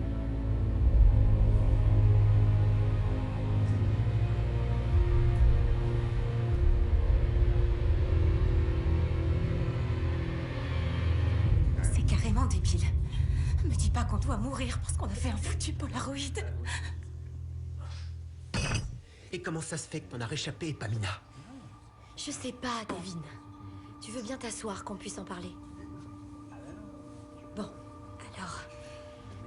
[SPEAKER 7] C'est carrément débile. Me dis pas qu'on doit mourir parce qu'on a fait un foutu Polaroid.
[SPEAKER 3] Et comment ça se fait que t'en as réchappé et pas Mina?
[SPEAKER 1] Je sais pas, Devin. Tu veux bien t'asseoir qu'on puisse en parler? Bon, alors...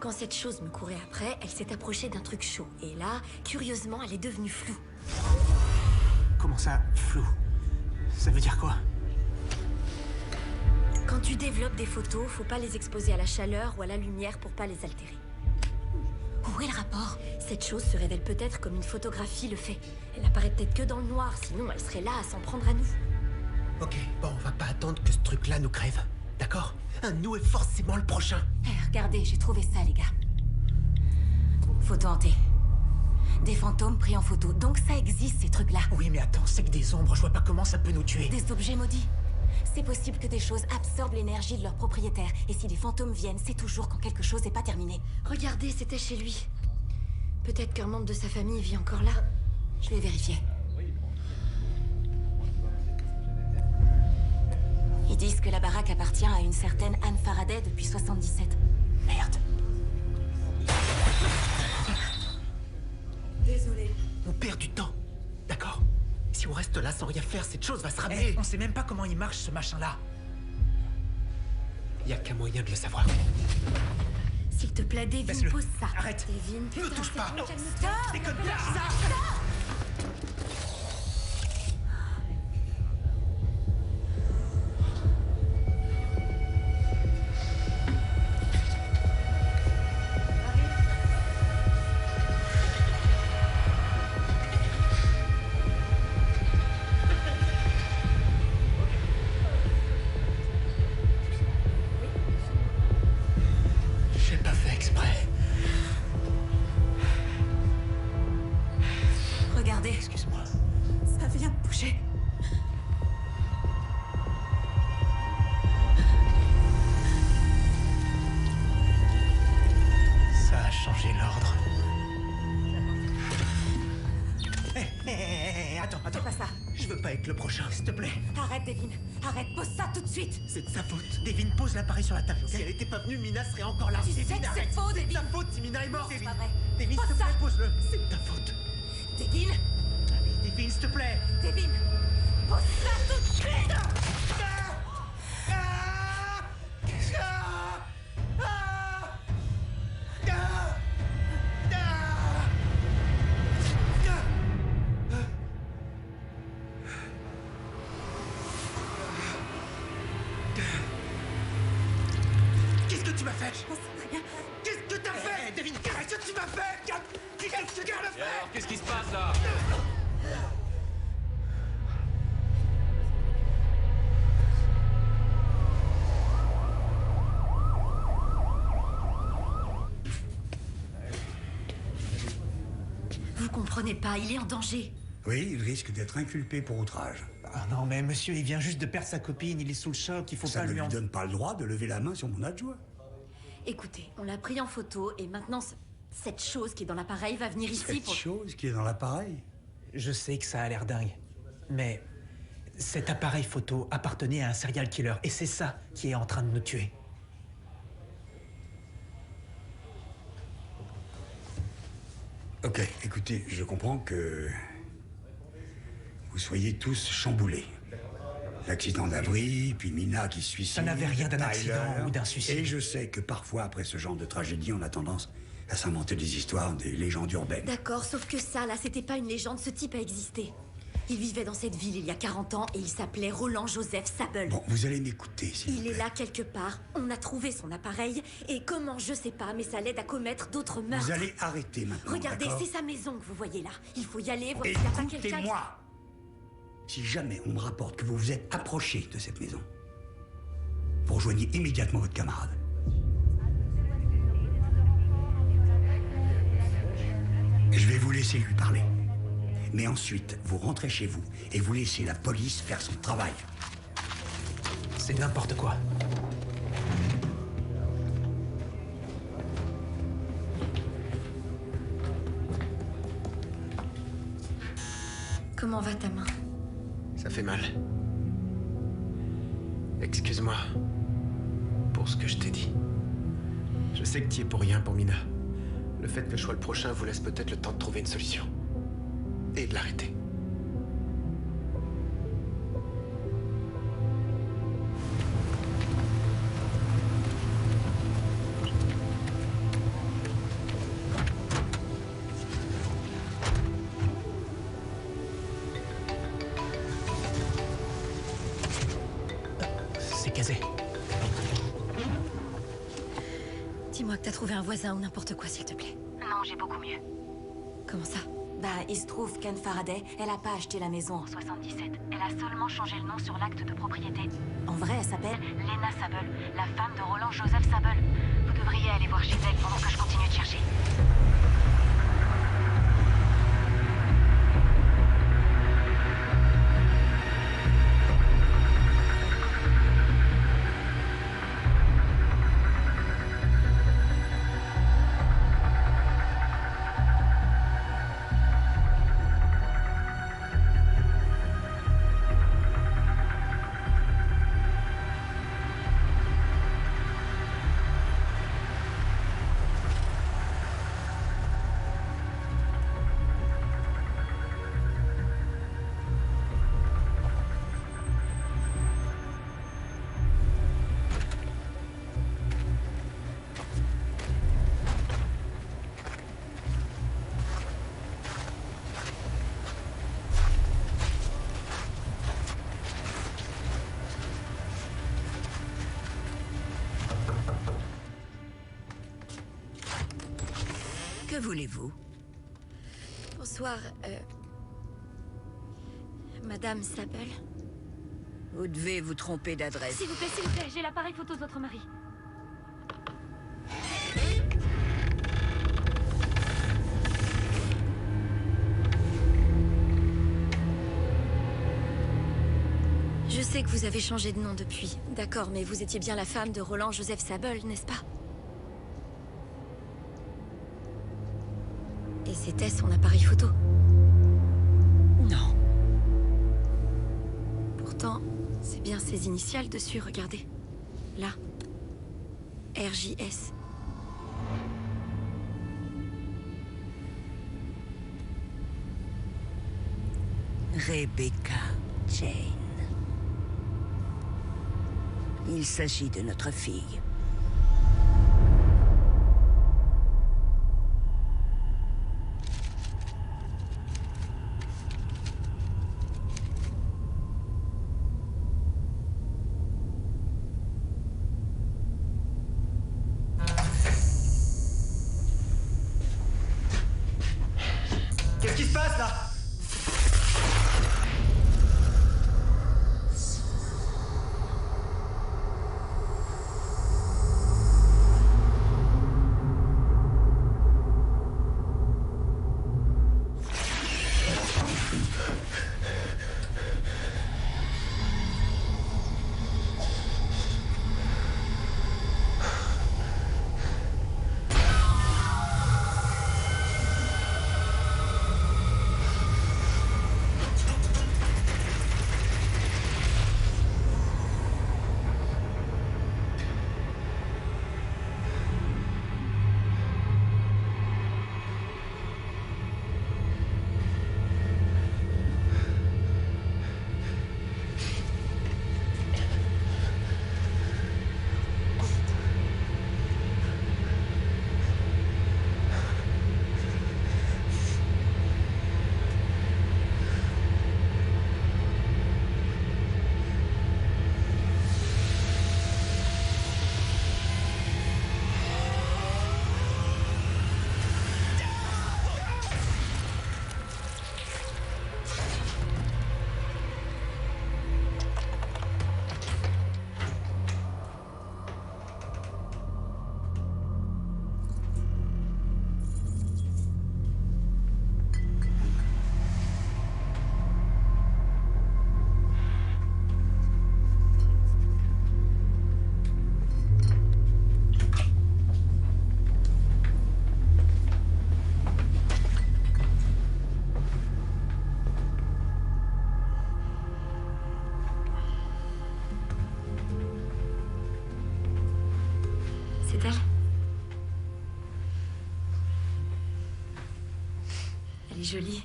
[SPEAKER 1] Quand cette chose me courait après, elle s'est approchée d'un truc chaud. Et là, curieusement, elle est devenue floue.
[SPEAKER 8] Comment ça, flou? Ça veut dire quoi?
[SPEAKER 1] Quand tu développes des photos, faut pas les exposer à la chaleur ou à la lumière pour pas les altérer. Où est le rapport? Cette chose se révèle peut-être comme une photographie le fait. Elle apparaît peut-être que dans le noir, sinon elle serait là à s'en prendre à nous.
[SPEAKER 3] Ok, bon, on va pas attendre que ce truc-là nous crève, d'accord? Un de nous est forcément le prochain.
[SPEAKER 2] Regardez, j'ai trouvé ça, les gars. Photo hantée. Des fantômes pris en photo. Donc ça existe, ces trucs-là.
[SPEAKER 8] Oui, mais attends, c'est que des ombres, je vois pas comment ça peut nous tuer.
[SPEAKER 2] Des objets maudits. C'est possible que des choses absorbent l'énergie de leur propriétaire. Et si des fantômes viennent, c'est toujours quand quelque chose n'est pas terminé.
[SPEAKER 1] Regardez, c'était chez lui. Peut-être qu'un membre de sa famille vit encore là.
[SPEAKER 2] Je vais vérifier. Ils disent que la baraque appartient à une certaine Anne Faraday depuis 77.
[SPEAKER 8] Merde.
[SPEAKER 1] Désolé.
[SPEAKER 3] On perd du temps, d'accord? Si on reste là sans rien faire, cette chose va se ramener.
[SPEAKER 8] On sait même pas comment il marche, ce machin-là.
[SPEAKER 3] Y a qu'un moyen de le savoir.
[SPEAKER 1] S'il te plaît, Devin,
[SPEAKER 8] Laisse-le.
[SPEAKER 1] pose ça.
[SPEAKER 8] Arrête.
[SPEAKER 1] Devin,
[SPEAKER 8] Ne
[SPEAKER 1] putain,
[SPEAKER 8] touche pas.
[SPEAKER 1] calme-toi.
[SPEAKER 8] Déconne pas.
[SPEAKER 2] Regardez.
[SPEAKER 8] Excuse-moi.
[SPEAKER 2] Ça vient de bouger.
[SPEAKER 8] Ça a changé l'ordre. Attends.
[SPEAKER 2] Fais pas ça.
[SPEAKER 8] Je veux pas être le prochain, s'il te plaît.
[SPEAKER 2] Arrête, Devin. Arrête, pose ça tout de suite.
[SPEAKER 8] C'est de sa faute. Devin, pose l'appareil sur la table.
[SPEAKER 3] Si elle était pas venue, Mina serait encore là.
[SPEAKER 2] Tu sais
[SPEAKER 3] Devin,
[SPEAKER 2] que c'est
[SPEAKER 3] arrête.
[SPEAKER 2] faux,
[SPEAKER 3] C'est de
[SPEAKER 2] Devin.
[SPEAKER 3] ta faute si Mina est morte.
[SPEAKER 2] C'est
[SPEAKER 3] Devin,
[SPEAKER 2] pas vrai.
[SPEAKER 3] Devin,
[SPEAKER 2] Pose
[SPEAKER 3] s'il te
[SPEAKER 2] ça.
[SPEAKER 3] plaît, pose-le. C'est de ta faute.
[SPEAKER 2] Devin.
[SPEAKER 3] Allez, Devin, s'il te plaît.
[SPEAKER 2] Devin. Pose ça tout de suite.
[SPEAKER 3] Qu'est-ce que tu m'as fait?
[SPEAKER 2] Rien.
[SPEAKER 3] Qu'est-ce que t'as fait? Devin, qu'est-ce que tu m'as fait? Qu'est-ce que tu m'as fait?
[SPEAKER 5] Alors, qu'est-ce qui se passe là?
[SPEAKER 7] Vous comprenez pas, il est en danger.
[SPEAKER 9] Oui, il risque d'être inculpé pour outrage.
[SPEAKER 8] Ah non, mais monsieur, il vient juste de perdre sa copine, il est sous le choc, il faut
[SPEAKER 9] Ça
[SPEAKER 8] pas
[SPEAKER 9] ne
[SPEAKER 8] lui
[SPEAKER 9] lui
[SPEAKER 8] en...
[SPEAKER 9] donne pas le droit de lever la main sur mon adjoint.
[SPEAKER 7] Écoutez, on l'a pris en photo et maintenant cette chose qui est dans l'appareil va venir ici
[SPEAKER 9] Cette
[SPEAKER 7] pour...
[SPEAKER 9] chose qui est dans l'appareil.
[SPEAKER 8] Je sais que ça a l'air dingue, mais cet appareil photo appartenait à un serial killer et c'est ça qui est en train de nous tuer.
[SPEAKER 9] Ok, écoutez, je comprends que vous soyez tous chamboulés. L'accident d'Avry, puis Mina qui se suicide.
[SPEAKER 8] Ça n'avait rien d'un
[SPEAKER 9] Tyler.
[SPEAKER 8] accident ou d'un suicide.
[SPEAKER 9] Et je sais que parfois, après ce genre de tragédie, on a tendance à s'inventer des histoires, des légendes urbaines.
[SPEAKER 7] D'accord, sauf que ça, là, c'était pas une légende, ce type a existé. Il vivait dans cette ville il y a 40 ans et il s'appelait Roland Joseph Sable.
[SPEAKER 9] Bon, vous allez m'écouter, s'il vous
[SPEAKER 7] Il
[SPEAKER 9] plaît.
[SPEAKER 7] est là quelque part, on a trouvé son appareil, et comment, je sais pas, mais ça l'aide à commettre d'autres meurtres.
[SPEAKER 9] Vous allez arrêter maintenant,
[SPEAKER 7] Regardez,
[SPEAKER 9] d'accord?
[SPEAKER 7] c'est sa maison que vous voyez là. Il faut y aller, voir s'il n'y a pas quelqu'un qui...
[SPEAKER 9] Écoutez-moi! Si jamais on me rapporte que vous vous êtes approché de cette maison, vous rejoignez immédiatement votre camarade. Je vais vous laisser lui parler. Mais ensuite, vous rentrez chez vous et vous laissez la police faire son travail.
[SPEAKER 8] C'est n'importe quoi.
[SPEAKER 7] Comment va ta main?
[SPEAKER 3] Ça fait mal. Excuse-moi pour ce que je t'ai dit. Je sais que tu es pour rien pour Mina. Le fait que je sois le prochain vous laisse peut-être le temps de trouver une solution. Et de l'arrêter.
[SPEAKER 8] C'est casé.
[SPEAKER 7] Dis-moi que t'as trouvé un voisin ou n'importe quoi, s'il te plaît.
[SPEAKER 10] Non, j'ai beaucoup mieux.
[SPEAKER 7] Comment ça?
[SPEAKER 2] Bah, il se trouve qu'Anne Faraday, elle a pas acheté la maison en
[SPEAKER 10] 77. Elle a seulement changé le nom sur l'acte de propriété.
[SPEAKER 2] En vrai, elle s'appelle...
[SPEAKER 10] Lena Sable, la femme de Roland Joseph Sable. Vous devriez aller voir chez elle pendant que je continue de chercher.
[SPEAKER 14] Que voulez-vous?
[SPEAKER 7] Bonsoir, Madame Sable.
[SPEAKER 14] Vous devez vous tromper d'adresse.
[SPEAKER 6] S'il vous plaît, j'ai l'appareil photo de votre mari.
[SPEAKER 7] sais que vous avez changé de nom depuis. D'accord, mais vous étiez bien la femme de Roland Joseph Sable, n'est-ce pas? Et c'était son appareil photo?
[SPEAKER 14] Non.
[SPEAKER 7] Pourtant, c'est bien ses initiales dessus, regardez. Là. RJS.
[SPEAKER 14] Rebecca Jane. Il s'agit de notre fille.
[SPEAKER 8] Qu'est-ce qui se passe là?
[SPEAKER 7] C'est elle? Elle est jolie.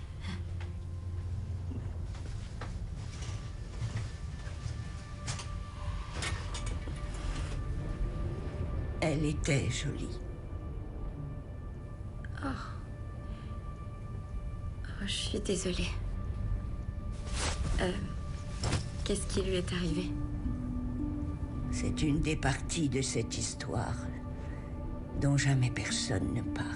[SPEAKER 14] Elle était jolie.
[SPEAKER 7] Oh. Oh, je suis désolée. Qu'est-ce qui lui est arrivé?
[SPEAKER 14] C'est une des parties de cette histoire dont jamais personne ne parle.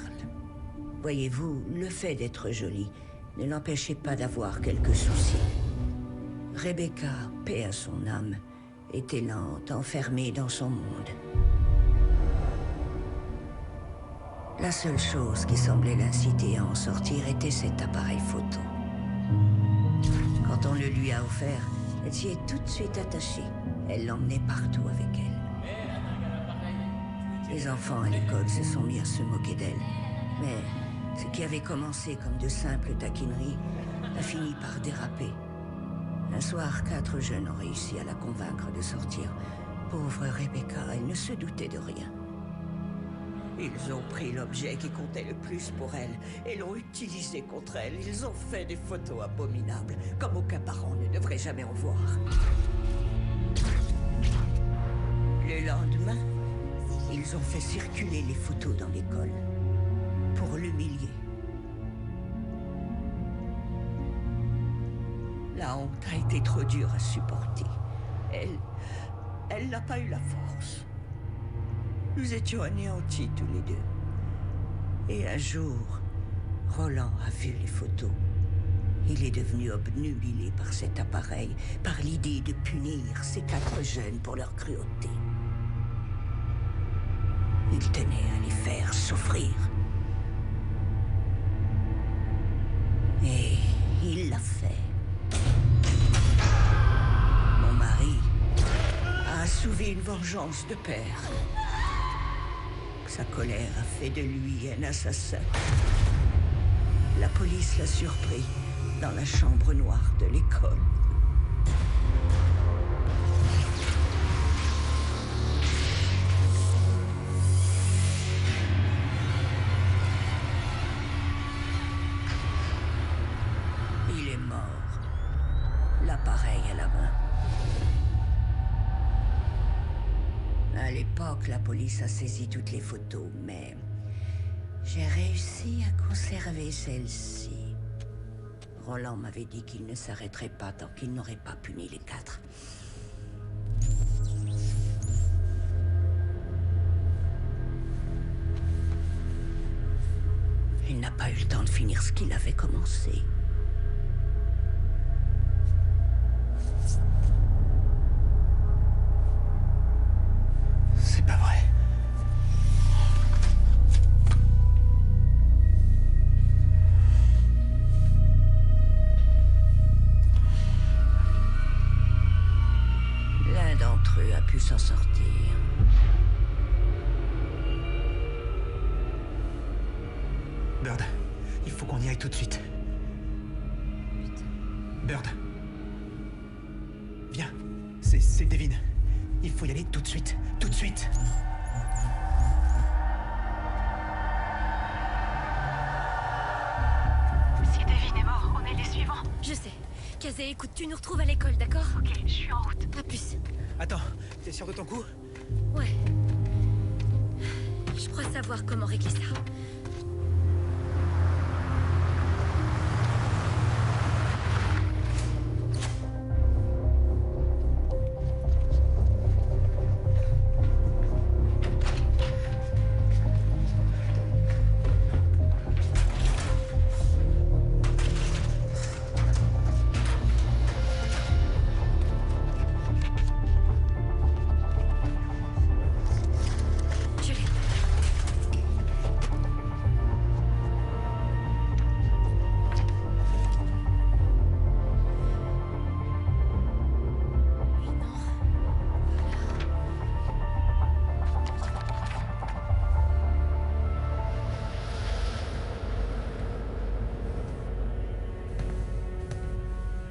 [SPEAKER 14] Voyez-vous, le fait d'être jolie ne l'empêchait pas d'avoir quelques soucis. Rebecca, paix à son âme, était lente, enfermée dans son monde. La seule chose qui semblait l'inciter à en sortir était cet appareil photo. Quand on le lui a offert, elle s'y est tout de suite attachée. Elle l'emmenait partout avec elle. Les enfants à l'école se sont mis à se moquer d'elle. Mais ce qui avait commencé comme de simples taquineries a fini par déraper. Un soir, 4 jeunes ont réussi à la convaincre de sortir. Pauvre Rebecca, elle ne se doutait de rien. Ils ont pris l'objet qui comptait le plus pour elle et l'ont utilisé contre elle. Ils ont fait des photos abominables, comme aucun parent ne devrait jamais en voir. Le lendemain, ils ont fait circuler les photos dans l'école pour l'humilier. La honte a été trop dure à supporter. Elle n'a pas eu la force. Nous étions anéantis tous les deux. Et un jour, Roland a vu les photos. Il est devenu obnubilé par cet appareil, par l'idée de punir ces 4 jeunes pour leur cruauté. Il tenait à les faire souffrir. Et il l'a fait. Mon mari pris une vengeance de père. Sa colère a fait de lui un assassin. La police l'a surpris dans la chambre noire de l'école. Il est mort. L'appareil à la main. À l'époque, la police a saisi toutes les photos, mais j'ai réussi à conserver celle-ci. Roland m'avait dit qu'il ne s'arrêterait pas tant qu'il n'aurait pas puni les 4. Il n'a pas eu le temps de finir ce qu'il avait commencé.
[SPEAKER 8] C'est pas vrai.
[SPEAKER 14] L'un d'entre eux a pu s'en sortir.
[SPEAKER 8] Bird, il faut qu'on y aille tout de suite. Bird. Viens, c'est Devin. Il faut y aller tout de suite, tout de suite.
[SPEAKER 12] Si Devin est mort, on est les suivants.
[SPEAKER 7] Je sais. Kazé, écoute, tu nous retrouves à l'école, d'accord?
[SPEAKER 12] Ok, je suis en route.
[SPEAKER 7] À plus.
[SPEAKER 8] Attends, t'es sûr de ton coup?
[SPEAKER 7] Ouais. Je crois savoir comment régler ça.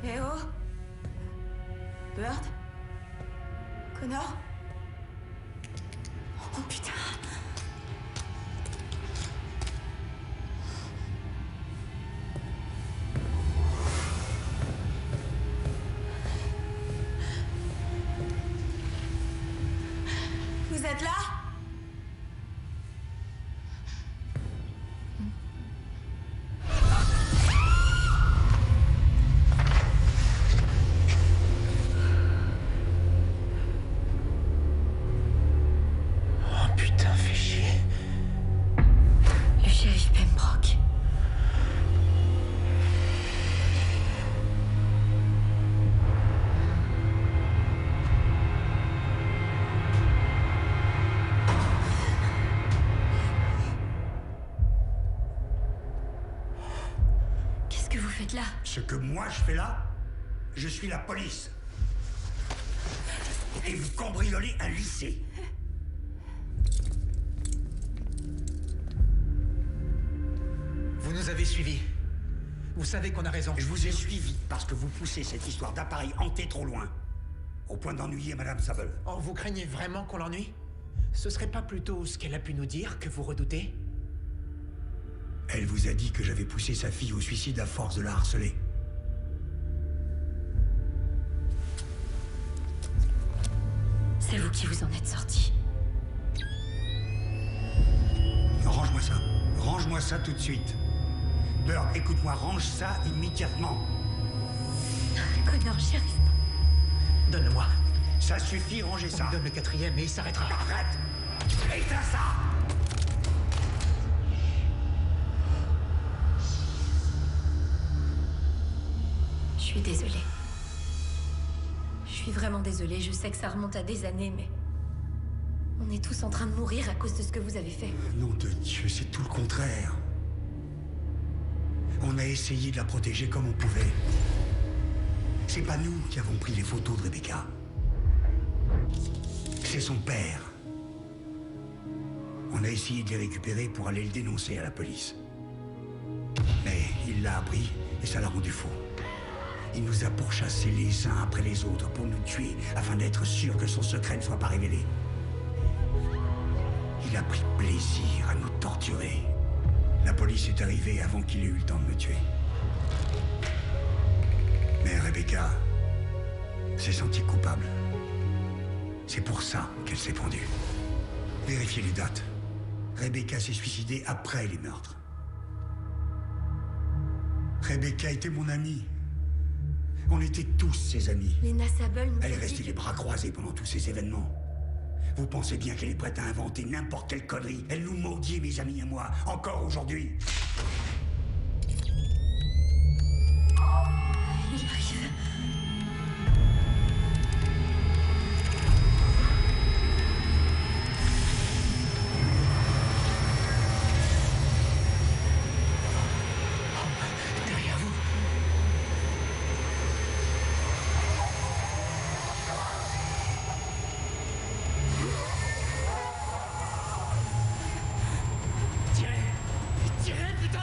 [SPEAKER 2] Eh oh Bird Connor Oh putain Vous êtes là?
[SPEAKER 7] Le shérif Pembroke. Qu'est-ce que vous faites là?
[SPEAKER 9] Ce que moi je fais là, je suis la police. Et vous cambriolez un lycée.
[SPEAKER 8] Vous nous avez suivis. Vous savez qu'on a raison.
[SPEAKER 9] Je vous ai suivi parce que vous poussez cette histoire d'appareil hanté trop loin. Au point d'ennuyer Madame Sable.
[SPEAKER 8] Oh, vous craignez vraiment qu'on l'ennuie? Ce serait pas plutôt ce qu'elle a pu nous dire que vous redoutez?
[SPEAKER 9] Elle vous a dit que j'avais poussé sa fille au suicide à force de la harceler.
[SPEAKER 7] C'est vous qui vous en êtes sorti.
[SPEAKER 9] Range-moi ça. Range-moi ça tout de suite. Bird, écoute-moi, range ça immédiatement.
[SPEAKER 7] Connor, j'y arrive pas.
[SPEAKER 8] Donne-le-moi.
[SPEAKER 9] Ça suffit, rangez
[SPEAKER 8] On
[SPEAKER 9] ça.
[SPEAKER 8] lui donne le 4e et il s'arrêtera.
[SPEAKER 9] Arrête! Éteins ça!
[SPEAKER 7] Je suis désolée. Je suis vraiment désolée. Je sais que ça remonte à des années, mais... On est tous en train de mourir à cause de ce que vous avez fait.
[SPEAKER 9] Nom de Dieu, c'est tout le contraire. On a essayé de la protéger comme on pouvait. C'est pas nous qui avons pris les photos de Rebecca. C'est son père. On a essayé de les récupérer pour aller le dénoncer à la police. Mais il l'a appris et ça l'a rendu fou. Il nous a pourchassés les uns après les autres pour nous tuer afin d'être sûr que son secret ne soit pas révélé. Il a pris plaisir à nous torturer. La police est arrivée avant qu'il ait eu le temps de me tuer. Mais Rebecca s'est sentie coupable. C'est pour ça qu'elle s'est pendue. Vérifiez les dates. Rebecca s'est suicidée après les meurtres. Rebecca était mon amie. On était tous ses amis.
[SPEAKER 7] Lena Sable nous
[SPEAKER 9] Elle est
[SPEAKER 7] a
[SPEAKER 9] restée
[SPEAKER 7] dit
[SPEAKER 9] les bras croisés pendant tous ces événements. Vous pensez bien qu'elle est prête à inventer n'importe quelle connerie. Elle nous maudit, mes amis et moi, encore aujourd'hui.
[SPEAKER 7] Il arrive.
[SPEAKER 8] Derrière vous. Tirez! Tirez, putain!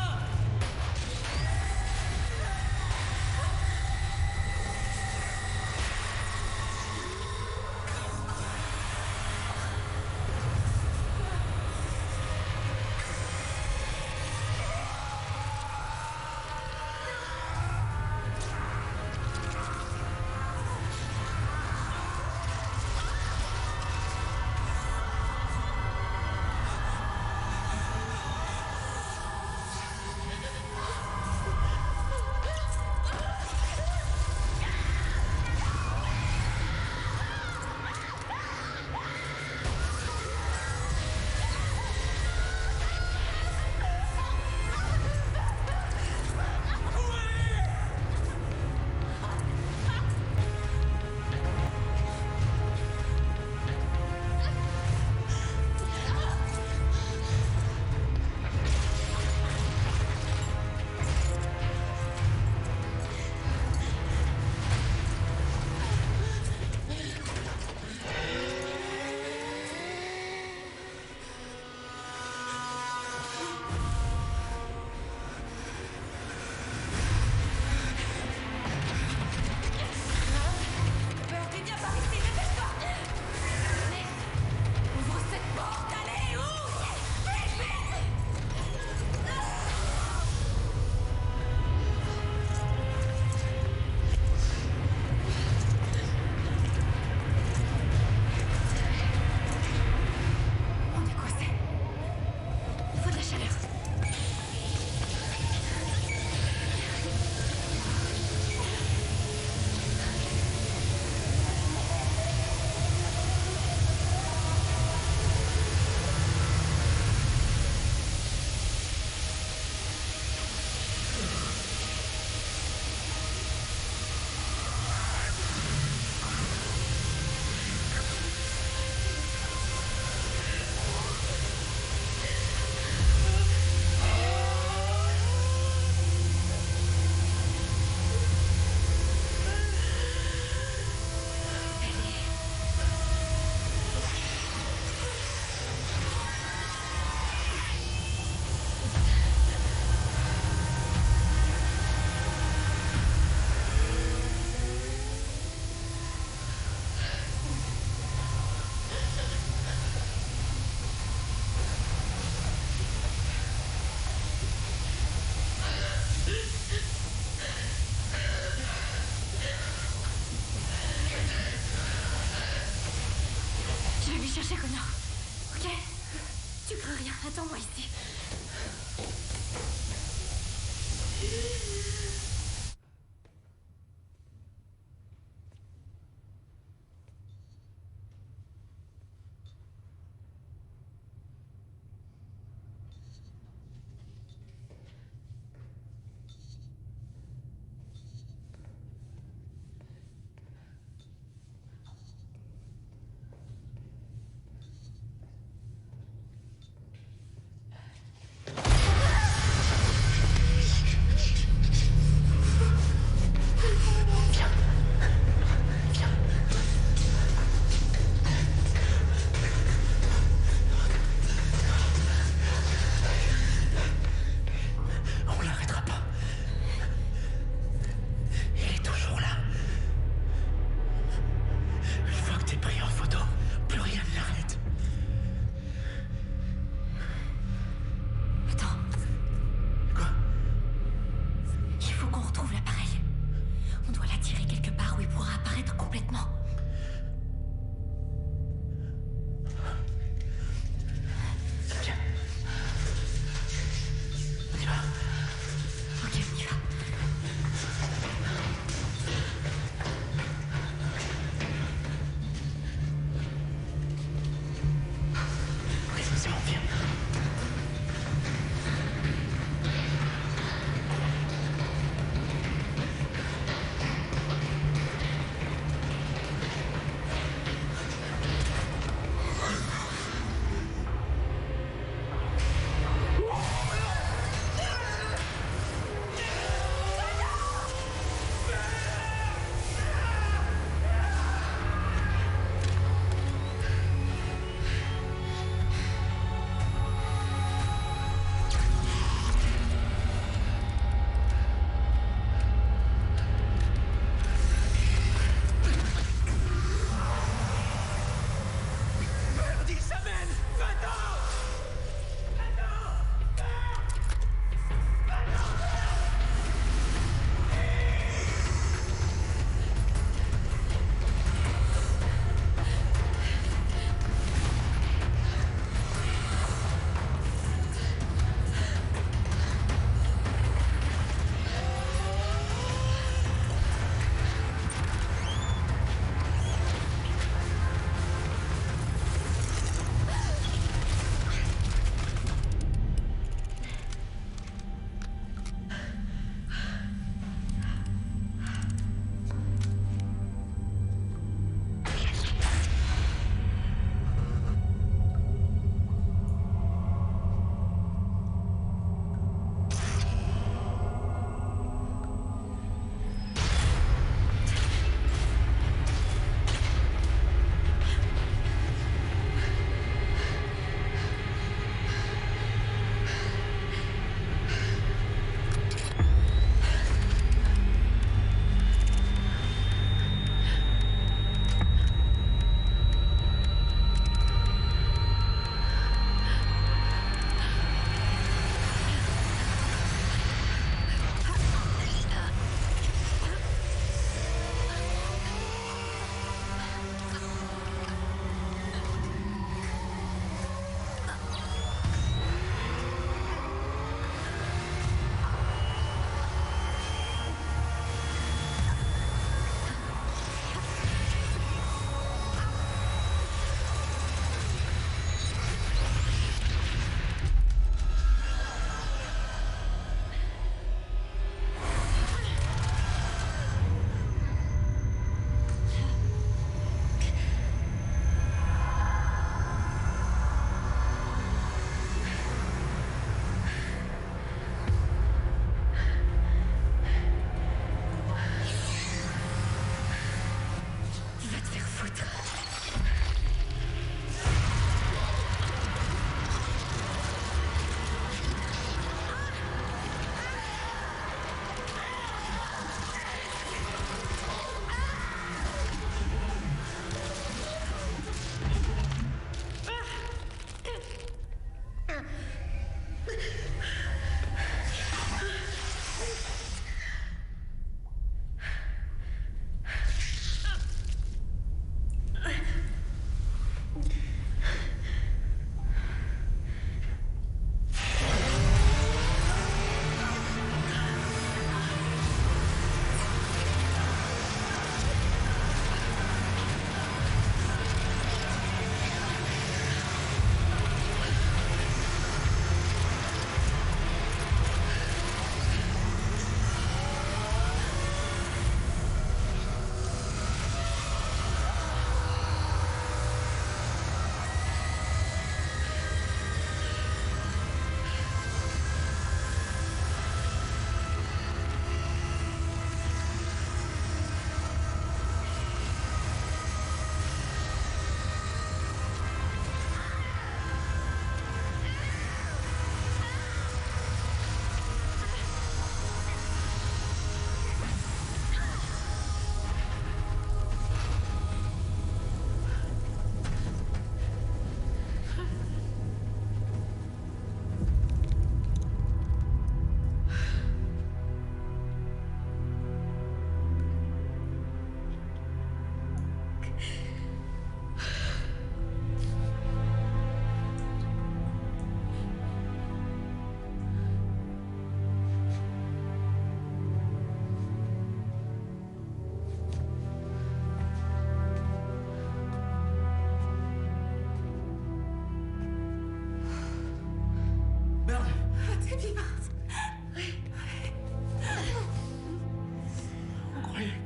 [SPEAKER 7] chercher, connard. Ok? Tu crains rien. Attends-moi ici.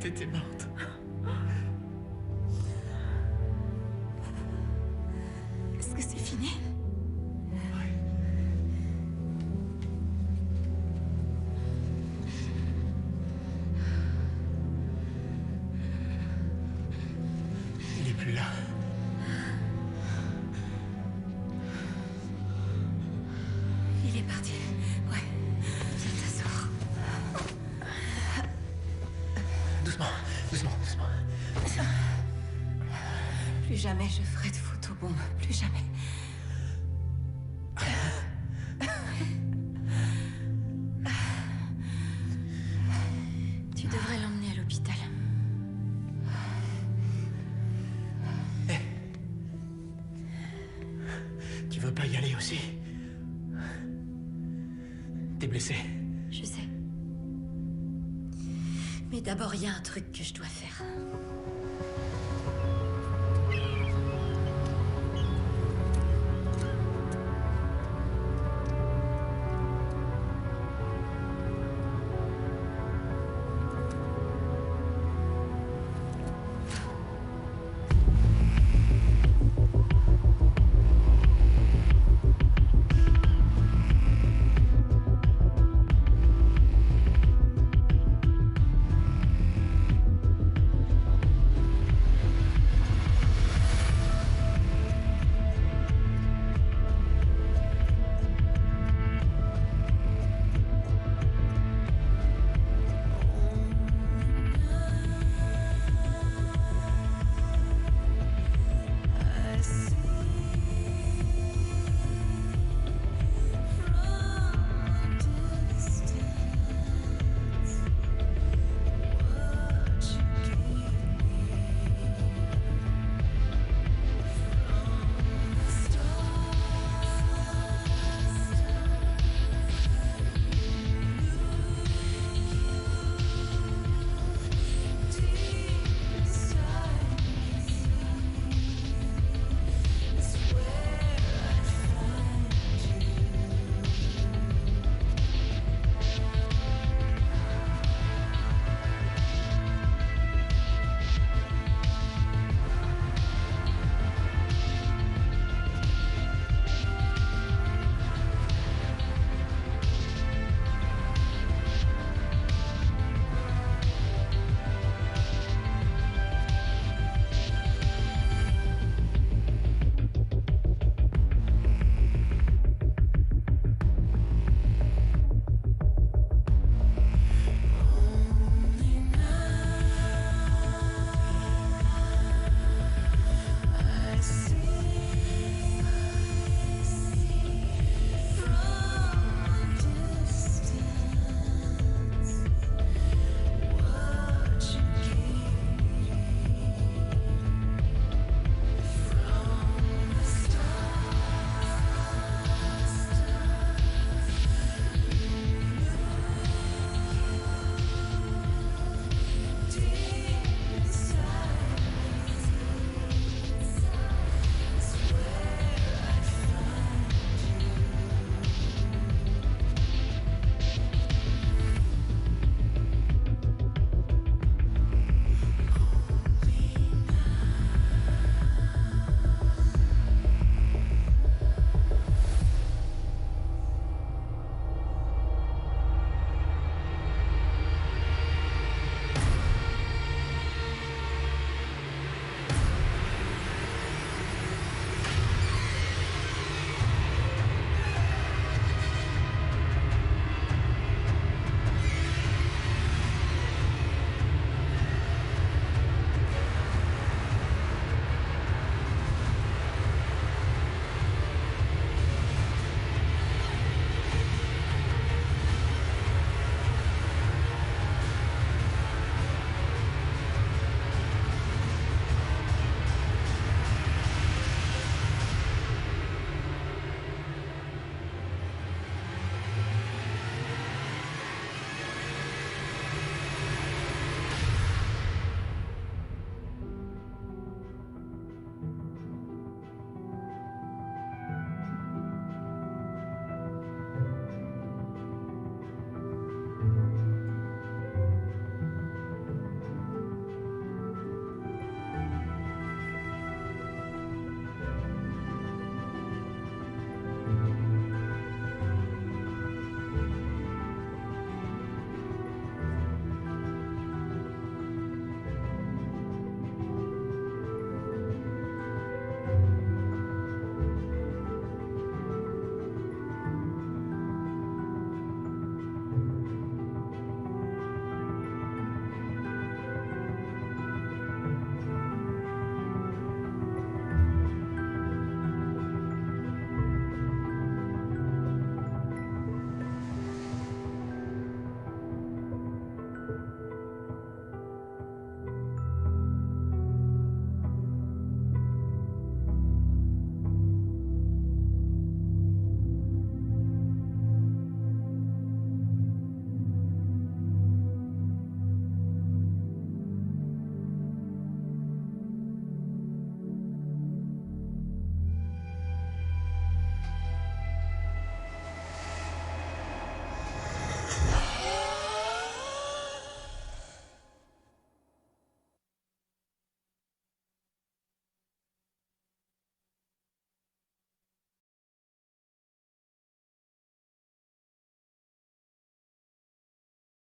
[SPEAKER 8] t'étais morte.
[SPEAKER 2] Est-ce que c'est fini?
[SPEAKER 8] Il est plus là.
[SPEAKER 2] Il est parti. Ouais. Viens t'asseoir.
[SPEAKER 8] Doucement, doucement, doucement.
[SPEAKER 2] Plus jamais je ferai de photobombes. Plus jamais. Tu devrais l'emmener à l'hôpital.
[SPEAKER 8] Tu veux pas y aller aussi? T'es blessé.
[SPEAKER 7] Je sais. Mais d'abord, il y a un truc que je dois faire.